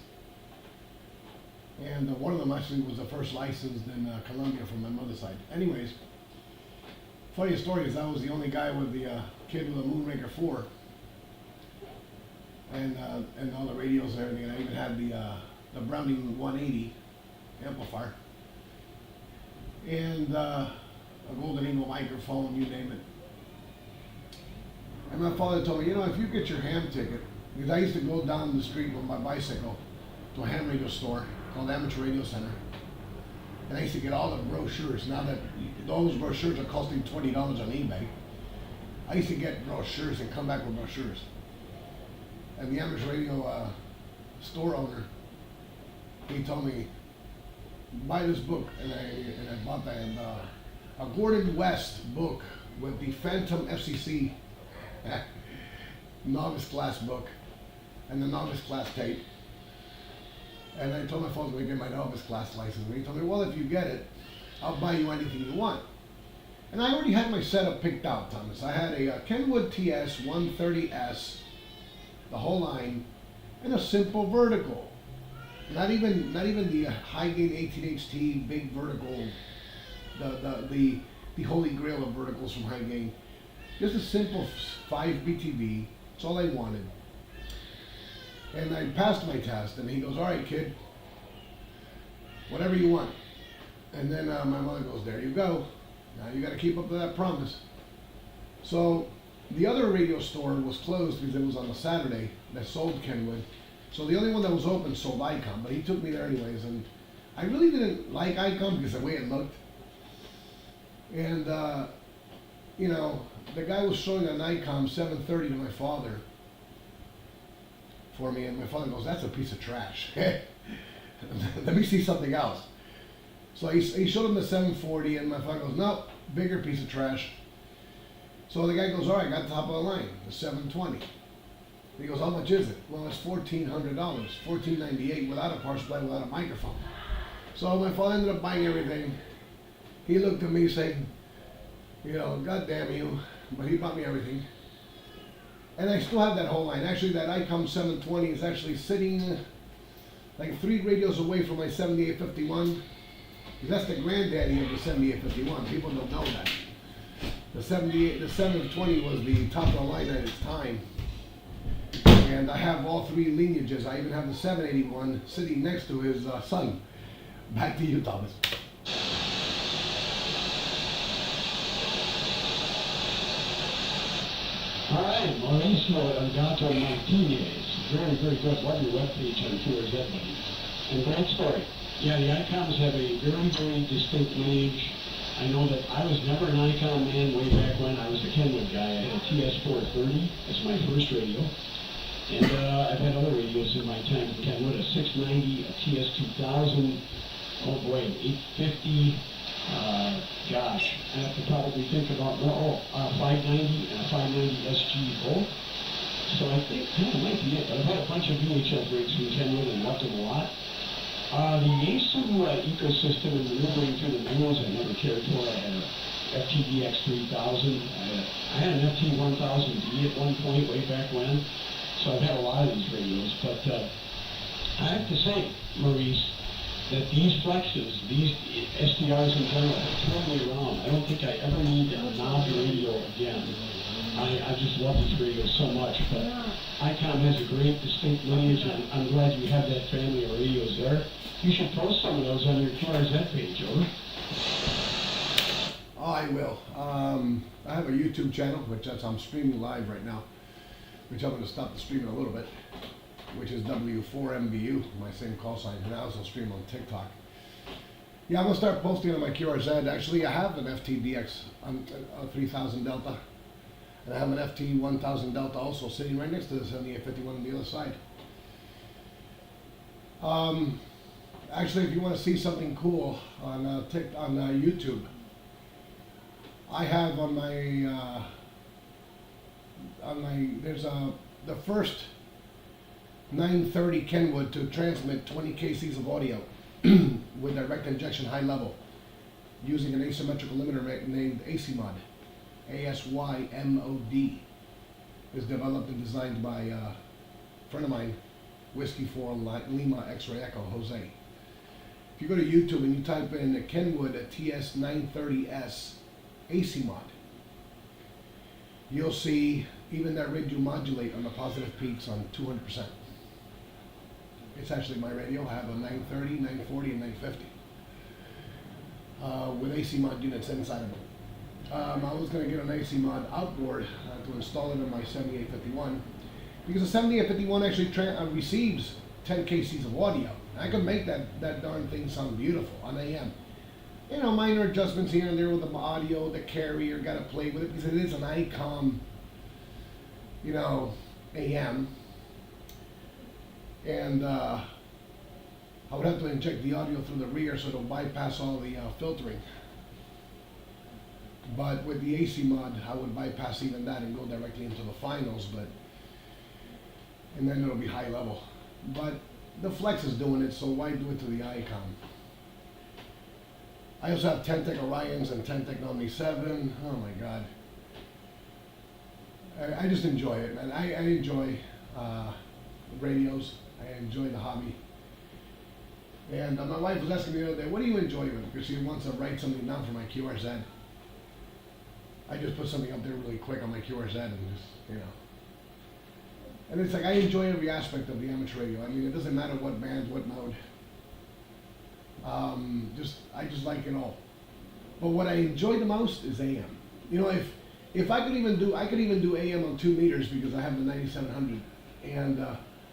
And one of them actually was the first licensed in Colombia from my mother's side. Anyways, funny story is I was the only guy with the kid with a Moonraker 4. And all the radios and everything. And I even had the Browning 180 amplifier. And a Golden Eagle microphone, you name it. And my father told me, you know, if you get your ham ticket, because I used to go down the street with my bicycle to a ham radio store called Amateur Radio Center. And I used to get all the brochures. Now that those brochures are costing $20 on eBay, I used to get brochures and come back with brochures. And the Amateur Radio store owner, he told me, buy this book, and I bought that. And a Gordon West book with the Phantom FCC novice class book and the novice class tape. And I told my father I was going to get my novice class license. And he told me, well, if you get it, I'll buy you anything you want. And I already had my setup picked out, Thomas. I had a Kenwood TS 130S, the whole line, and a simple vertical. Not even the high gain 18HT big vertical, the holy grail of verticals from high gain. Just a simple 5 BTV. That's all I wanted. And I passed my test, and he goes, all right, kid, whatever you want. And then my mother goes, there you go. Now you got to keep up to that promise. So the other radio store was closed because it was on a Saturday that sold Kenwood. So the only one that was open sold ICOM, but he took me there anyways. And I really didn't like ICOM because of the way it looked. And, you know, the guy was showing an ICOM 730 to my father for me, and my father goes, that's a piece of trash. Let me see something else. So he showed him the 740, and my father goes, no, bigger piece of trash. So the guy goes, all right, got the top of the line, the 720. He goes, how much is it? Well, it's $1,400, $1,498 without a power supply, without a microphone. So my father ended up buying everything. He looked at me saying, you know, God damn you, but he bought me everything. And I still have that whole line. Actually, that ICOM 720 is actually sitting like 3 radios away from my 7851. That's the granddaddy of the 7851. People don't know that. The 720 was the top of the line at its time. And I have all 3 lineages. I even have the 781 sitting next to his son. Back to you, Thomas. All right, Mauricio Elgato Martinez. Very, very good. Love your webpage on QRZ, buddy. And great story. Yeah, the ICOMs have a very, very distinct lineage. I know that I was never an ICOM man way back when. I was a Kenwood guy. I had a TS430 as my first radio. And I've had other radios in my time at Kenwood, a 690, a TS2000, oh boy, an 850. Gosh, I have to probably think about more. 590 and a 590 SG both. So I think that might be it. But I've had a bunch of VHF rigs from Kenwood and loved them a lot. The Yaesu ecosystem and maneuvering through the menus I never cared for. I had a FTDX 3000. I had an FT1000D at one point way back when. So I've had a lot of these radios. But I have to say, Maurice, that these flexes, these SDRs in general, have turned me around. I don't think I ever need a knob radio again. I just love these radios so much, but ICOM has a great distinct lineage, and I'm glad you have that family of radios there. You should post some of those on your QRZ page, over. Oh, I will. I have a YouTube channel, which I'm streaming live right now, which I'm going to stop the streaming a little bit, which is W4MBU, my same call sign, and I also stream on TikTok. Yeah, I'm going to start posting on my QRZ. Actually, I have an FTDX 3000 Delta, and I have an FT1000 Delta also sitting right next to the 7851 on the other side. Actually, if you want to see something cool on YouTube, I have on my there's the first 930 Kenwood to transmit 20 kcs of audio with direct injection high level using an asymmetrical limiter named ASYMOD. ASYMOD is developed and designed by a friend of mine, Whiskey 4 Lima X-Ray Echo, Jose. If you go to YouTube and you type in Kenwood TS930S ASYMOD, you'll see even that radio modulate on the positive peaks on 200%. It's actually my radio. I have a 930, 940, and 950 with AC mod units inside of them. I was going to get an AC mod outboard to install it in my 7851 because the 7851 actually receives 10 kcs of audio. I could make that darn thing sound beautiful on AM. You know, minor adjustments here and there with the audio, the carrier, got to play with it because it is an ICOM, you know, AM. And I would have to inject the audio through the rear so it'll bypass all the filtering. But with the AC mod, I would bypass even that and go directly into the finals, and then it'll be high level. But the Flex is doing it, so why do it to the ICOM? I also have 10 Tech Orions and 10 Tech Omni 7. Oh my God. I just enjoy it, man. I enjoy radios. I enjoy the hobby. And my wife was asking me the other day, what do you enjoy with it? Because she wants to write something down for my QRZ. I just put something up there really quick on my QRZ and just, you know. And it's like I enjoy every aspect of the amateur radio. I mean, it doesn't matter what band, what mode. I just like it all. But what I enjoy the most is AM. You know, if I could even do AM on 2 meters because I have the 9700, and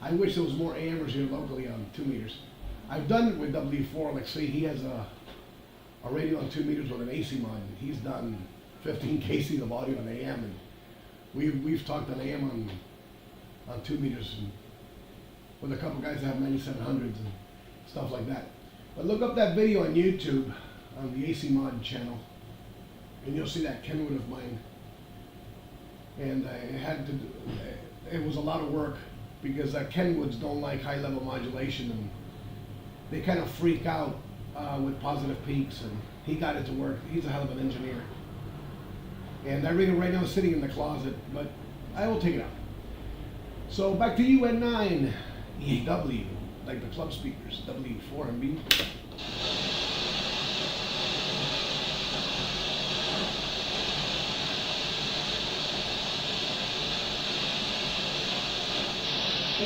I wish there was more AMers here locally on 2 meters. I've done it with W4. Like, say he has a radio on 2 meters with an AC mod. And he's done 15 kcs of audio on AM, and we've talked on AM on 2 meters and with a couple guys that have 9700s and stuff like that. But look up that video on YouTube on the AC mod channel, and you'll see that Kenwood of mine. And it was a lot of work because Kenwoods don't like high level modulation, and they kind of freak out with positive peaks, and he got it to work. He's a hell of an engineer. And that radio right now is sitting in the closet, but I will take it out. So back to you at 9, EAW, like the club speakers, W4MB.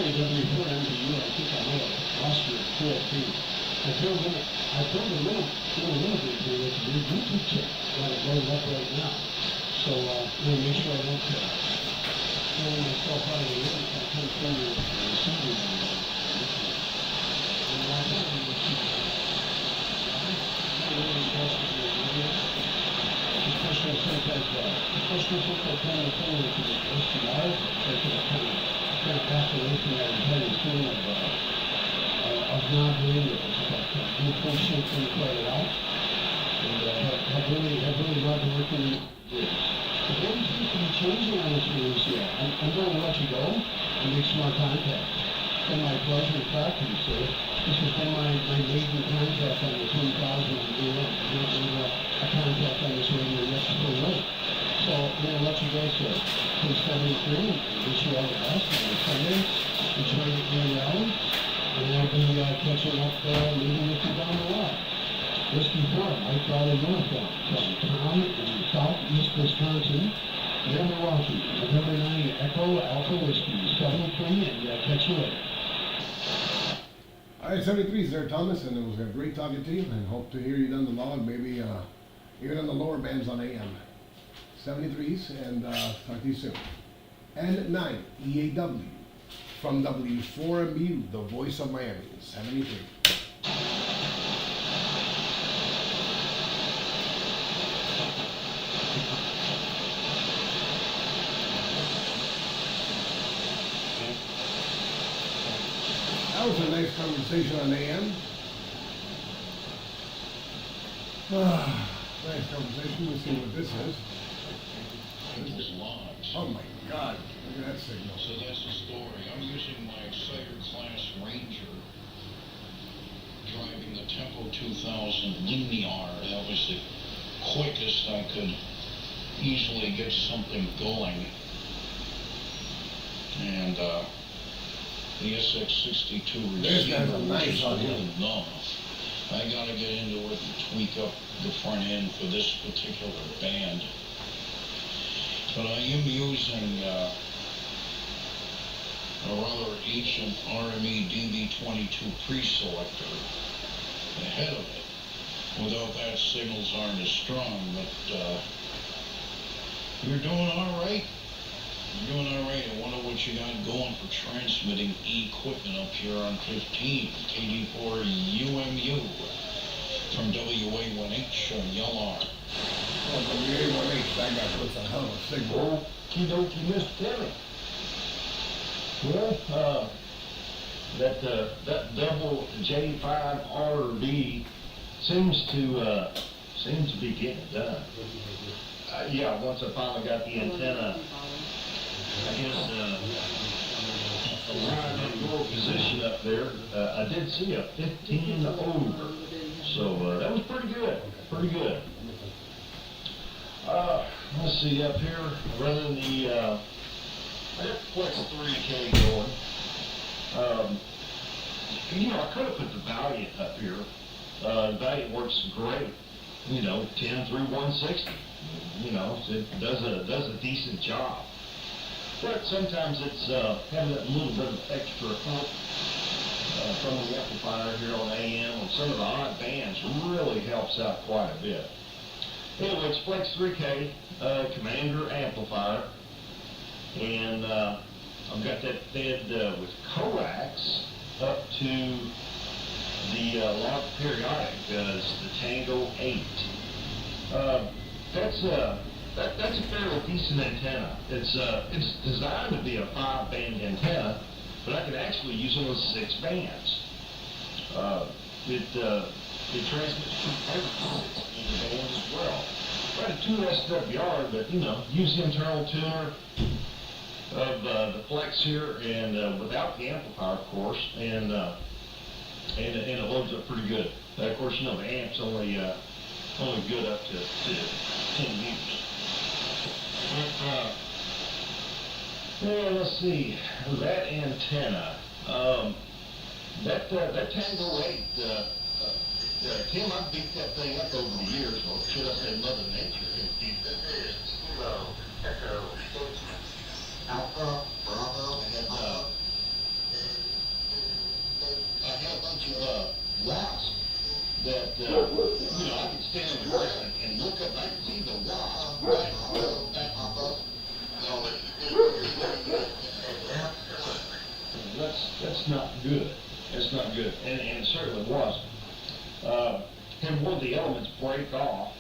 W4MBU, I think I might have lost you at 4 feet. I told the little bit here that the YouTube chip, got it loaded up right now. So, I'm going to make sure I don't pull myself out of the link. I can't find the receiver anymore. And I thought we would keep it. I'm really impressed with your video. Especially sometimes, kind of phone with the SDRs, I kind of back away from that entire thing of non-radios, but we pull something quite a lot, and I've really loved working with this. The one thing to be changing on this is, I'm going to let you go and make some more contacts. It's been my pleasure to talk to you, sir. This has been my maiden contact on the 20,000 a contact on this radio yesterday night. So I'm going to let you go, sir. Please come in through and wish you all the best on Sunday. Enjoy the game hour. And I'll be catching up, meeting with you down the line. Whiskey Farm, Mike Dollar Uniform, from Tom in southeast Wisconsin, near Milwaukee, November 9, Echo Alpha Whiskey, 73, and catch you later. All right, 73 is there, Thomas, and it was great talking to you, and hope to hear you down the log, maybe even on the lower bands on AM. 73s, and talk to you soon. And 9, EAW. From W4MU, the voice of Miami, 73. That was a nice conversation on AM. Nice conversation. Let's see what this is. Oh my God, look at that signal. So that's the story. I'm using my Exciter Class Ranger, driving the Tempo 2000 Linear. That was the quickest I could easily get something going. And the SX62 receiver, which is a little numb. I gotta get into it and tweak up the front end for this particular band. But I am using or rather each an RME DB22 pre-selector ahead of it. Without that, signals aren't as strong, but you're doing all right. You're doing all right. I wonder what you got going for transmitting equipment up here on 15, KD4 UMU from WA1H on Yellar. Well, WA1H, that guy puts a hell of a signal. Okie-dokie, Mr. Timmy. Well, that double J5RD seems to be getting it done. Yeah, once I finally got the antenna, I guess, aligned in your position up there, I did see a 15 over. So that was pretty good, pretty good. Let's see up here, running the IcFlex 3K going. I could have put the Valiant up here. The Valiant works great. 10 through 160. It does a decent job. But sometimes it's having that little bit of extra help from the amplifier here on AM and some of the odd bands really helps out quite a bit. Anyway, it's Flex 3K Commander amplifier, and I've got that fed with coax up to the log periodic, the Tango 8. That's a fairly decent antenna. It's designed to be a 5-band antenna, but I could actually use it with 6 bands. It transmits through every 16 bands as well. Right at 2 SWR, but use the internal tuner of the Flex here, and without the amplifier, of course, and it loads up pretty good. Of course, the amp's only good up to 10 meters. Well, let's see, that antenna, that Tango 8, Tim, I've beat that thing up over the years, or should I say Mother Nature? Kilo, Echo, Alpha, Bravo, and I had a bunch of wasps that, I could stand on the ground and look up, and I could see the wasp right back above. That's not good. That's not good, and it certainly wasn't. Had one of the elements break off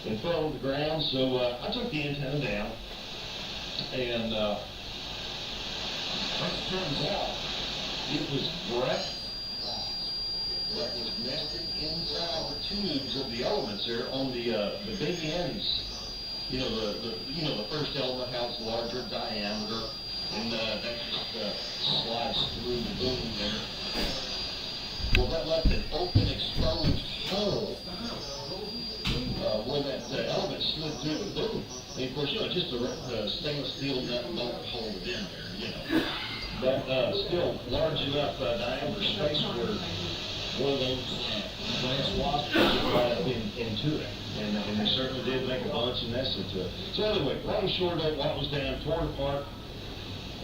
and fell to the ground, so I took the antenna down, and as it turns out, it was breath that was nested inside the tubes of the elements there on the big ends. The first element has larger diameter, and that just slides through the boom there. Well, that left an open, exposed hole where that element slid through the boom. And of course, just a stainless steel nut and bolt to hold it in there, But still large enough diameter space where one of those glass wasps could get right up into it. And they certainly did make a bunch and nested to it. So anyway, long short of what was down, tore it apart,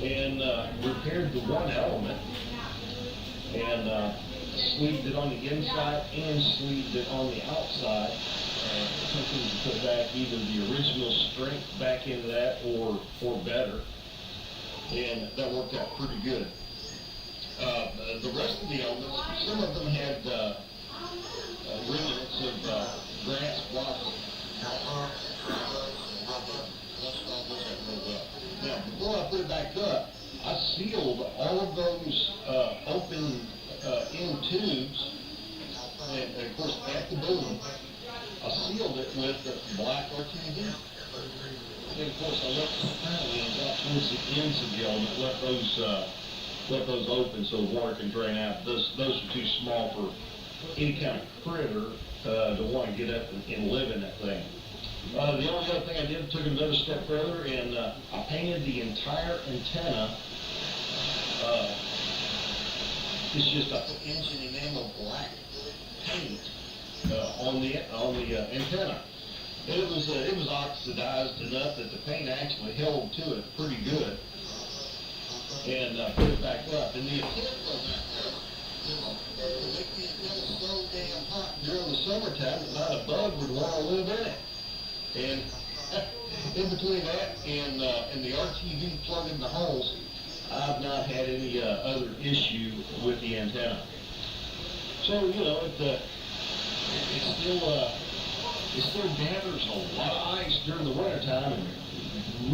and repaired the one element, and sleeved it on the inside and sleeved it on the outside. Something to put back either the original strength back into that or better. And that worked out pretty good. The rest of the elements, some of them had remnants of grass blossom. Now, before I put it back up, I sealed all of those open end tubes, and of course at the boom, I sealed it with black RTD. And of course I left apparently about towards the ends of the element, let those open so the water can drain out. Those are too small for any kind of critter to want to get up and live in that thing. The only other thing I did, took it another step further, and I painted the entire antenna. It's just a engine enamel black paint on the antenna. And it was oxidized enough that the paint actually held to it pretty good. and put it back up. And the effect on that was, they can't get it so damn hot during the summertime that not a bug would want to live in it. And in between that and the RTV plug in the holes, I've not had any other issue with the antenna. So, you know, it still gathers a lot of ice during the wintertime and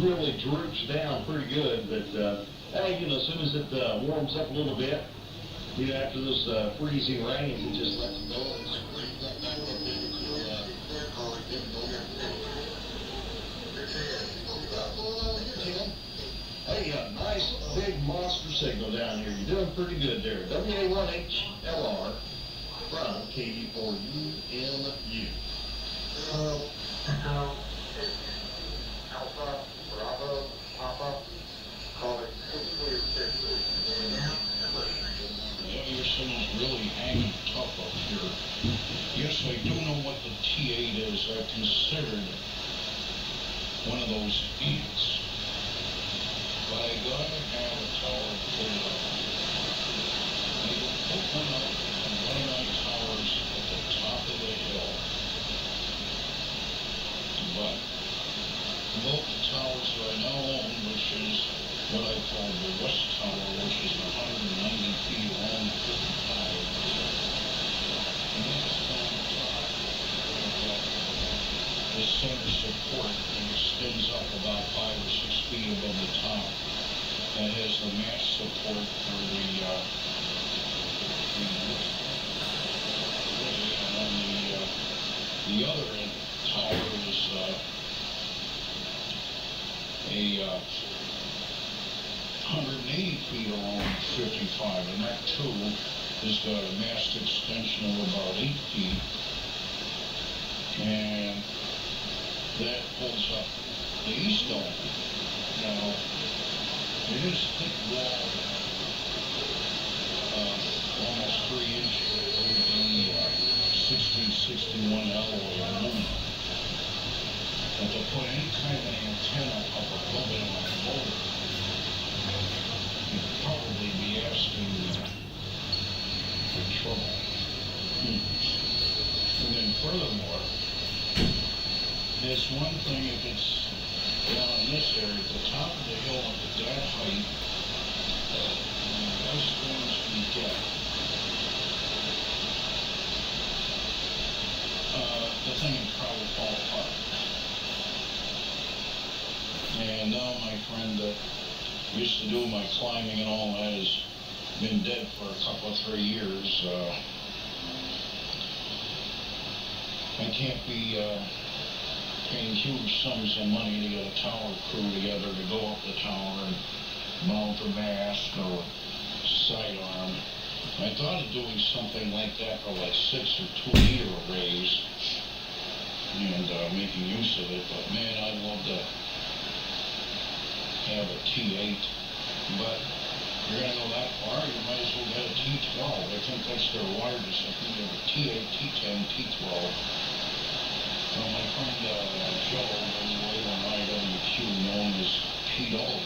really droops down pretty good. But, hey, you know, as soon as it warms up a little bit, you know, after those freezing rains, it just lets it go and squeeze that back up into Tim. Hey, nice big monster signal down here. You're doing pretty good there. WA1HLR from KD4UMU. Alpha, Bravo, Papa, call it 6260. Your signal's really hanging tough up here. Yes, I do know what the T8 is. I considered one of those ants. But I gotta have a tower pulled up. I will put one up on one of my towers at the top of the hill. But both the towers that I now own, which is what I call the West Tower, which is 190 feet long, 55. And that's on top of the center support, and extends up about 5 or 6 feet above the top. That has the mass support for the and then the other end tower is a 180 feet along 55, and that too has got a mast extension of about 8 feet, and that pulls up the east dome. Now, it is thick wall, almost 3 inches with the 1661 alloy aluminum. But to put any kind of antenna up above it on a motor, you'd probably be asking for trouble. And then furthermore, there's one thing if it's down in this area, at the top of the hill at that height, ice storms can get. The thing would probably fall apart. And now my friend that used to do my climbing and all that has been dead for a couple of 3 years. I can't be paying huge sums of money to get a tower crew together to go up the tower and mount a mast or sidearm. I thought of doing something like that for like 6 or 2 meter arrays and making use of it, but man, I'd love to have a T8, but you're going to go that far, you might as well get a T12. I think that's their largest. I think you have a T8, T10, T12. Well, my friend Joe, anyway, on IWQ, known as PW,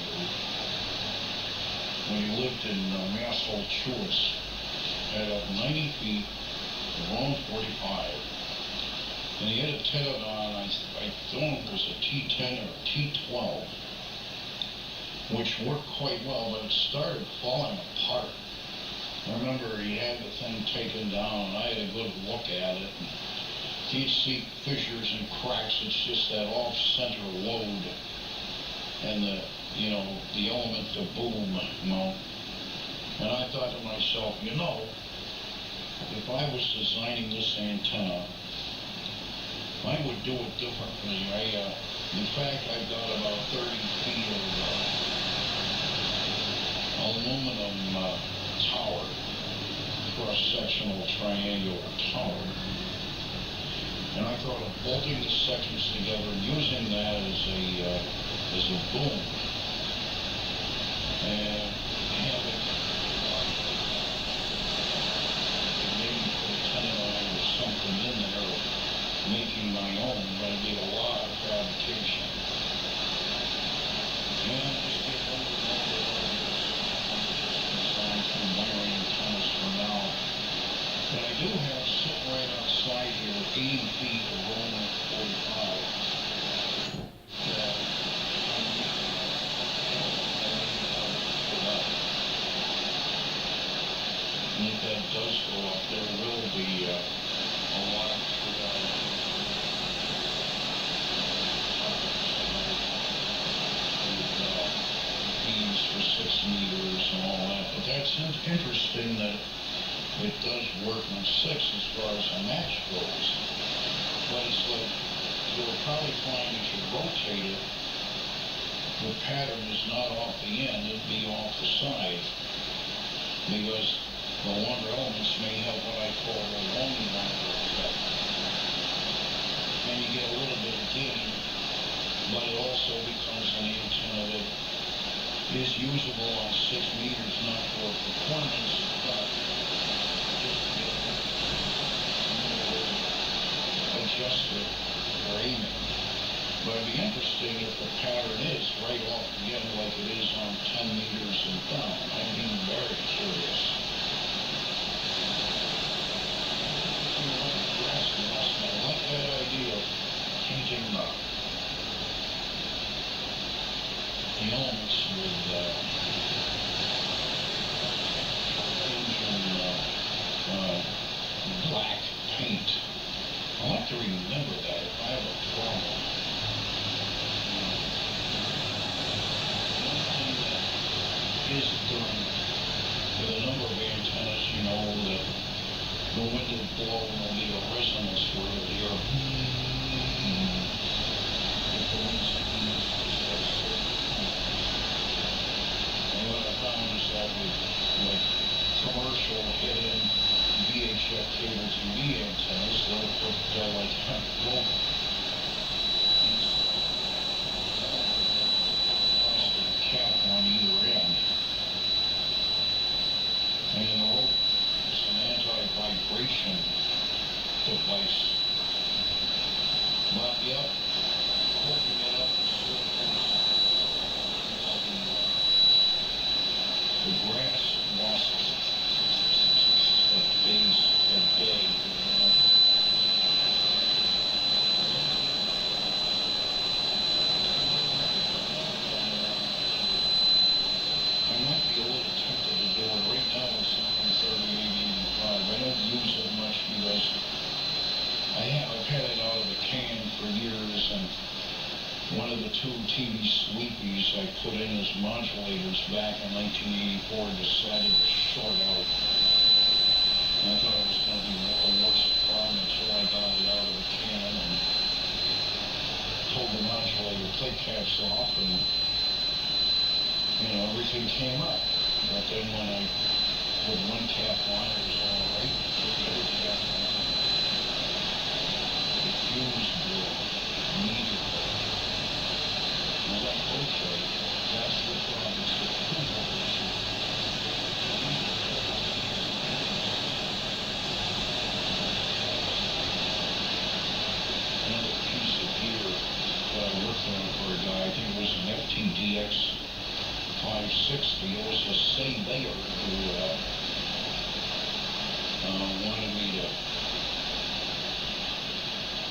when he lived in Massachusetts, had up 90 feet, around 45. And he had a tethered on, I don't know if it was a T10 or a T12, which worked quite well, but it started falling apart. I remember he had the thing taken down, and I had a good look at it. And he'd see fissures and cracks. It's just that off-center load and the element of boom, And I thought to myself, if I was designing this antenna, I would do it differently. In fact, I've got about 30 feet of aluminum tower, cross-sectional triangular tower. And I thought of bolting the sections together and using that as a boom. And having maybe put a tendon or something in there, making my own, but it'd be a lot of fabrication. And just get over and over and over. 80 feet of rolling 45 that and if that does go up, there will be a lot of beams for 6 meters and all that. But that's interesting that it does work on 6 as far as a match goes. But it's like, you'll probably find if you rotate it, the pattern is not off the end, it'd be off the side. Because the longer elements may have what I call a long longer effect. And you get a little bit of gain, but it also becomes an antenna that is usable on 6 meters, not for performance, but just to get adjusted for aiming. But it'd be interesting if the pattern is right off again like it is on 10 meters and down. I'd be very curious. I like that idea of painting the elements with black paint. I like to remember that if I have a problem. Is done with a number of antennas, you know, that the wind will blow and there'll be a resonance where you'll hear if the wind's and what I found is that with like commercial hidden VHF cable TV antennas, they'll put like rope plastic cap on either end. And the rope is an anti-vibration device. But yep, hooking it up the grass wasps at base at bay. I might be a little tempted to do it. Right now it's on 3885. I don't use it much because I've had it out of the can for years, and one of the 2 TV sweepies I put in as modulators back in 1984 decided to short out. And I thought it was going to be a worse problem until I got it out of the can and pulled the modulator plate caps off, and everything came up. But then when I put one cap on, it was all right. Put the other cap on, the fuse blew immediately. I was like, okay, that's the problem. Another piece of gear that I worked on for a guy, I think it was an FTDX 560. It was the same layer who wanted me to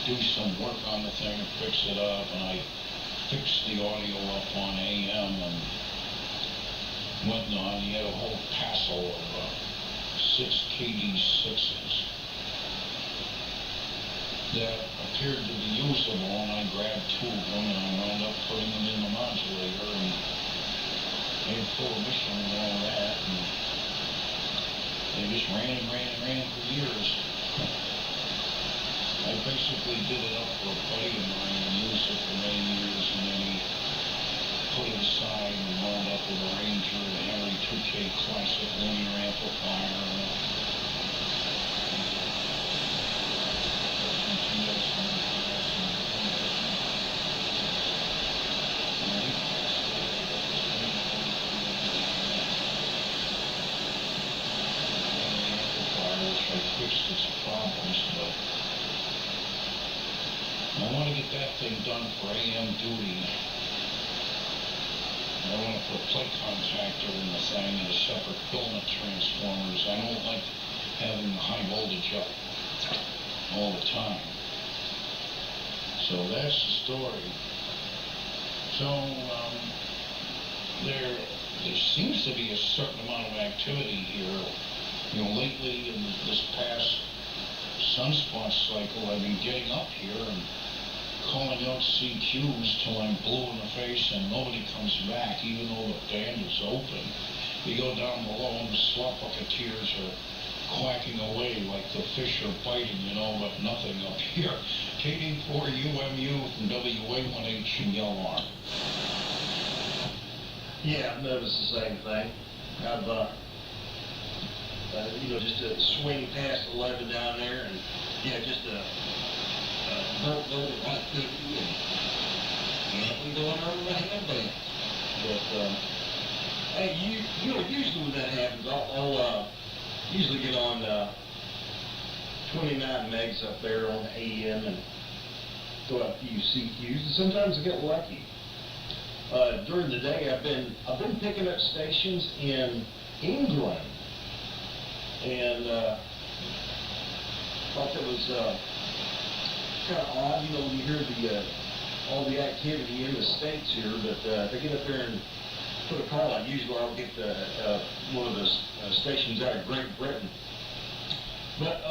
do some work on the thing and fix it up, and I fixed the audio up on AM and went on. He had a whole passel of 6 KD6s that appeared to be usable, and I grabbed 2 of them and I wound up putting them in the modulator, and they had full emission and all that, and they just ran for years. I basically did it up for a buddy of mine and used it for many years, and then he put it aside and wound up with a Ranger and a Henry 2K Classic linear amplifier. I fixed its problems, but I want to get that thing done for AM duty. I want to put a plate contactor in the thing and a separate filament transformers. I don't like having the high voltage up all the time. So that's the story. So there seems to be a certain amount of activity here. You know, lately in this past sunspot cycle, I've been getting up here and calling out CQs till I'm blue in the face and nobody comes back, even though the band is open. You go down below and the slot bucketeers are quacking away like the fish are biting, you know, but nothing up here. KD4UMU from WA1H in Yell Arm. Yeah, I've noticed the same thing. I've, just to swing past 11 down there and, yeah, just a boat load of hot cookie and nothing going on in my handband. But, hey, usually when that happens, I'll usually get on 29 megs up there on AM and throw out a few CQs, and sometimes I get lucky. During the day, I've been picking up stations in England, and thought that was kind of odd. You know, you hear all the activity in the States here, but if I get up there and put a call out, usually I'll get one of the stations out of Great Britain. But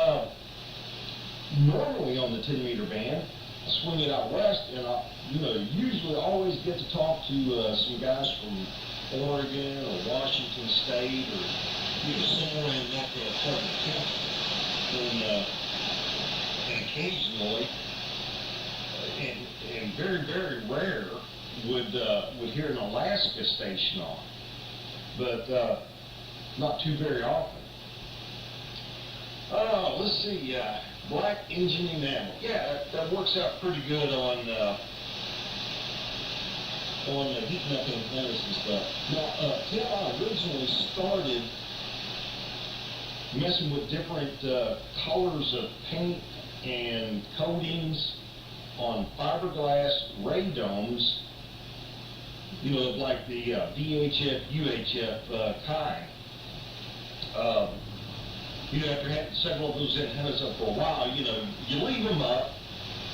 normally on the 10-meter band, I swing it out west, and I, usually always get to talk to some guys from Oregon or Washington State or somewhere in that part of the country. And occasionally, and very, very rare, would hear an Alaska station on, but not too very often. Let's see, black engine enamel. Yeah, that works out pretty good on heating up antennas and stuff. Now, Tim, I originally started messing with different colors of paint and coatings on fiberglass radomes, like the VHF, UHF kind. After having several of those antennas up for a while, you leave them up,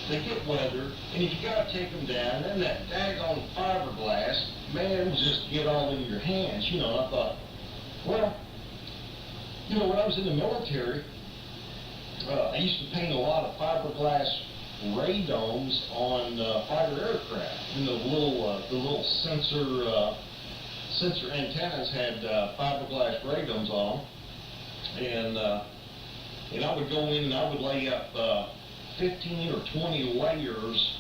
they get weathered, and you gotta take them down, and that daggone fiberglass, man, will just get all in your hands. I thought, well, when I was in the military, I used to paint a lot of fiberglass radomes on fighter aircraft. The little sensor antennas had fiberglass radomes on them. And I would go in and I would lay up 15 or 20 layers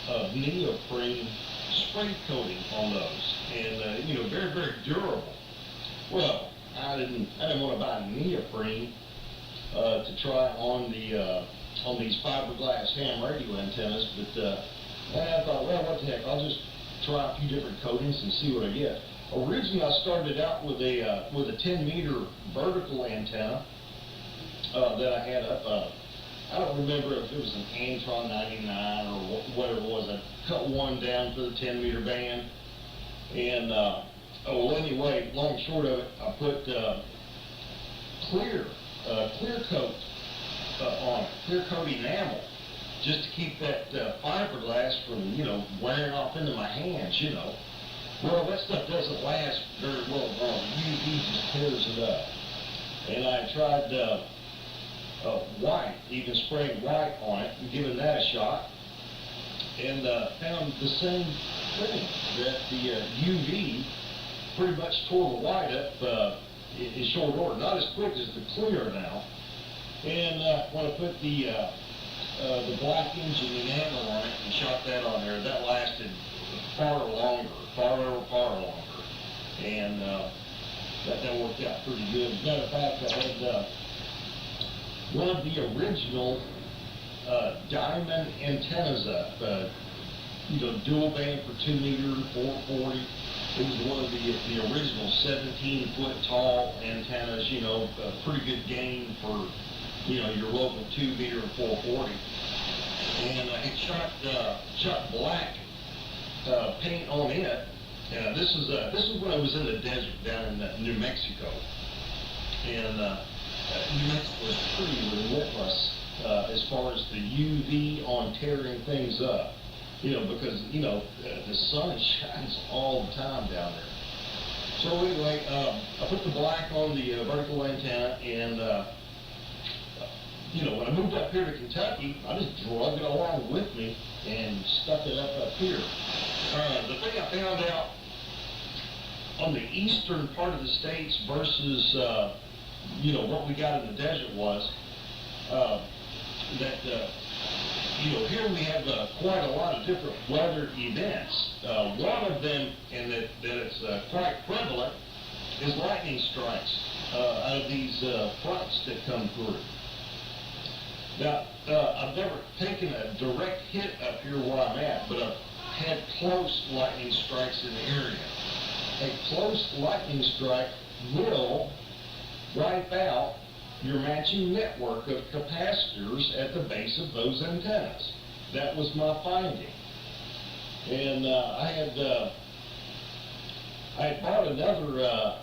of neoprene spray coating on those, and very, very durable. Well, I didn't want to buy neoprene to try on these fiberglass ham radio antennas, but I thought, well, what the heck? I'll just try a few different coatings and see what I get. Originally, I started out with a 10-meter vertical antenna that I had up. I don't remember if it was an Antron 99 or whatever it was. I cut one down for the 10-meter band, and anyway, long and short of it, I put clear coat on it, clear coat enamel, just to keep that fiberglass from wearing off into my hands. Well, that stuff doesn't last very well long. UV just tears it up. And I tried white, even spraying white on it and giving that a shot, and found the same thing, that the UV pretty much tore the white up in short order. Not as quick as the clear now. And when I put the black engine enamel on it and shot that on there, that lasted far longer. And that worked out pretty good. As a matter of fact, I had one of the original diamond antennas up, dual band for 2-meter, 440. It was one of the original 17-foot tall antennas, a pretty good gain for, your local 2-meter and 440. And I had shot black paint on it. This was when I was in the desert down in New Mexico, and New Mexico is pretty relentless as far as the UV on tearing things up. Because, the sun shines all the time down there. So anyway, I put the black on the vertical antenna, and, when I moved up here to Kentucky, I just drug it along with me and stuck it up here. The thing I found out on the eastern part of the states versus, what we got in the desert was that, here we have quite a lot of different weather events. One of them, and that it's quite prevalent, is lightning strikes out of these fronts that come through. Now, I've never taken a direct hit up here where I'm at, but I've had close lightning strikes in the area. A close lightning strike will wipe out your matching network of capacitors at the base of those antennas. That was my finding. And I had bought another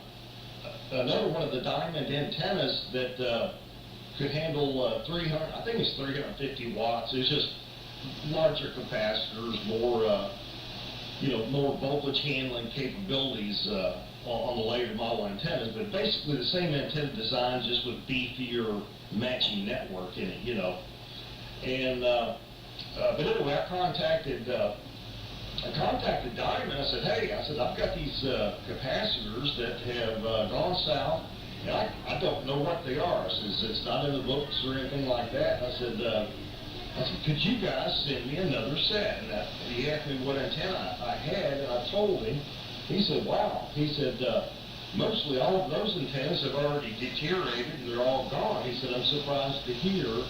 one of the diamond antennas that could handle 350 watts. It was just larger capacitors, more voltage handling capabilities on the later model antennas, but basically the same antenna design, just with beefier matching network in it, And but anyway, I contacted Diamond. I said, hey, I've got these capacitors that have gone south, and I don't know what they are. I said, it's not in the books or anything like that. I said, could you guys send me another set? And he asked me what antenna I had, and I told him. He said, wow. He said, mostly all of those antennas have already deteriorated and they're all gone. He said, I'm surprised to hear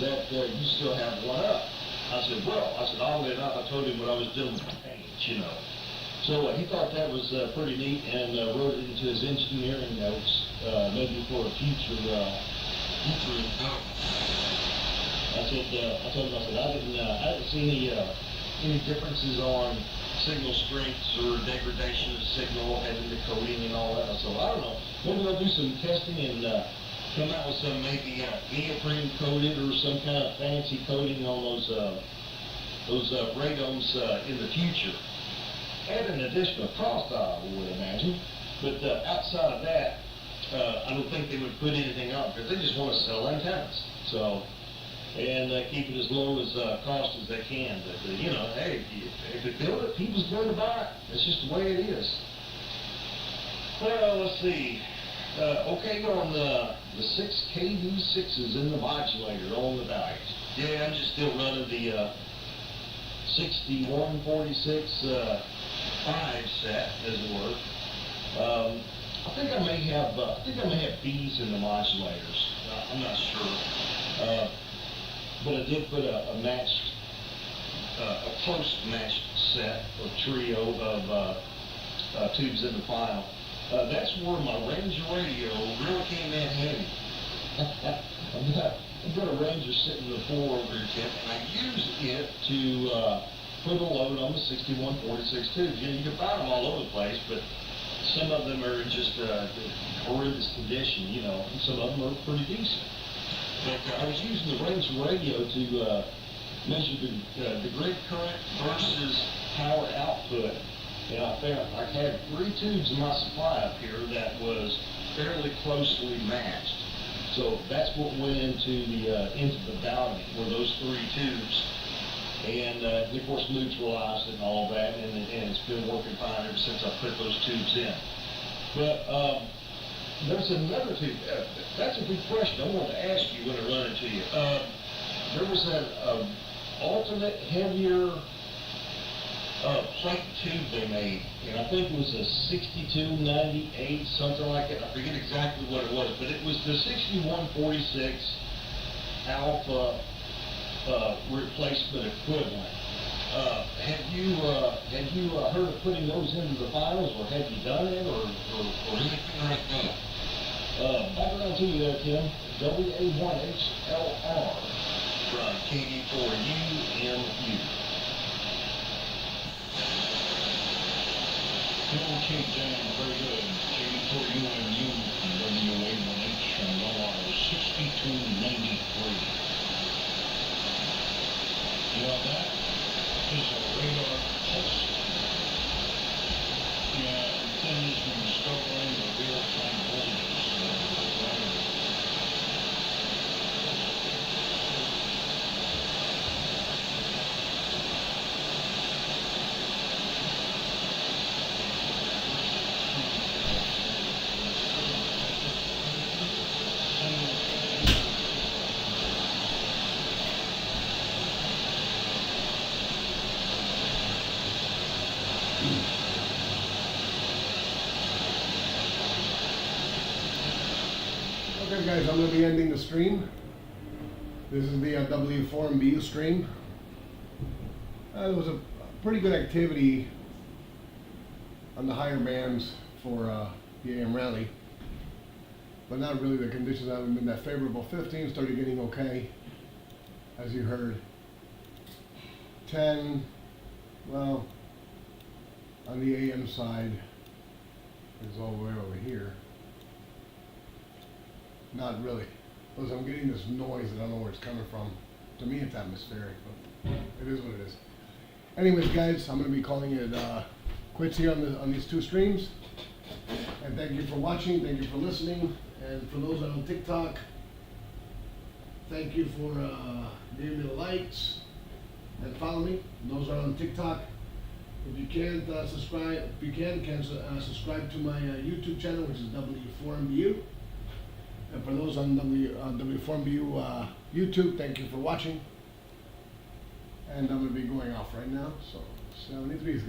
that you still have one up. I said, oddly enough, I told him when I was doing the paint, So he thought that was pretty neat, and wrote it into his engineering notes, maybe for a future development. I told him, I didn't see any differences on signal strengths or degradation of signal, having the coding and all that. So I don't know. Maybe I'll do some testing and come out with some maybe neoprene coated or some kind of fancy coating on those radomes in the future. At an additional cost, I would imagine. But outside of that, I don't think they would put anything on because they just want to sell antennas. So. And keep it as low as cost as they can. But, hey, if you build it, people's going to buy it. It's just the way it is. Well, let's see. Okay, on the 6 KV6s in the modulator on the values. Yeah, I'm just still running the 6146 5 set, as it were. I think I may have Bs in the modulators. I'm not sure. But I did put a close matched set or trio of tubes in the file. That's where my Ranger radio really came in handy. I've got a Ranger sitting in the floor over here, Tim, and I use it to put a load on the 6146 tubes. You can find them all over the place, but some of them are in just horrendous condition, and some of them are pretty decent. But I was using the Ranger radio to measure the grid current versus power output, and I found I had 3 tubes in my supply up here that was fairly closely matched. So that's what went into the bounding, were those 3 tubes, and of course neutralized and all that, and it's been working fine ever since I put those tubes in. But there's another tube. That's a good question. I wanted to ask you when I run into you. There was an alternate heavier plate tube they made, and I think it was a 6298, something like that. I forget exactly what it was, but it was the 6146 alpha replacement equivalent. Have you heard of putting those into the files, or have you done it, or anything like that? Back around to you there, Tim. WA1HLR from KD4UMU. Okay, Dan, very good. KD4UMU from WA1HLR 6293. Well, that is a radar pulse. Yeah, things from discovering the real-time voltages. Okay, guys, I'm going to be ending the stream. This is the W4MBU stream. There was a pretty good activity on the higher bands for the AM rally, but not really. The conditions haven't been that favorable. 15 started getting okay, as you heard. 10, well, on the AM side, is all the way over here. Not really, because I'm getting this noise and I don't know where it's coming from. To me, it's atmospheric, but it is what it is. Anyways, guys, I'm going to be calling it quits here on these two streams. And thank you for watching. Thank you for listening. And for those that are on TikTok, thank you for giving me the likes and follow me. Those are on TikTok. If you can't subscribe, if you can subscribe to my YouTube channel, which is W4MBU. And for those on W4MBU YouTube, thank you for watching. And I'm going to be going off right now, so 73 is good.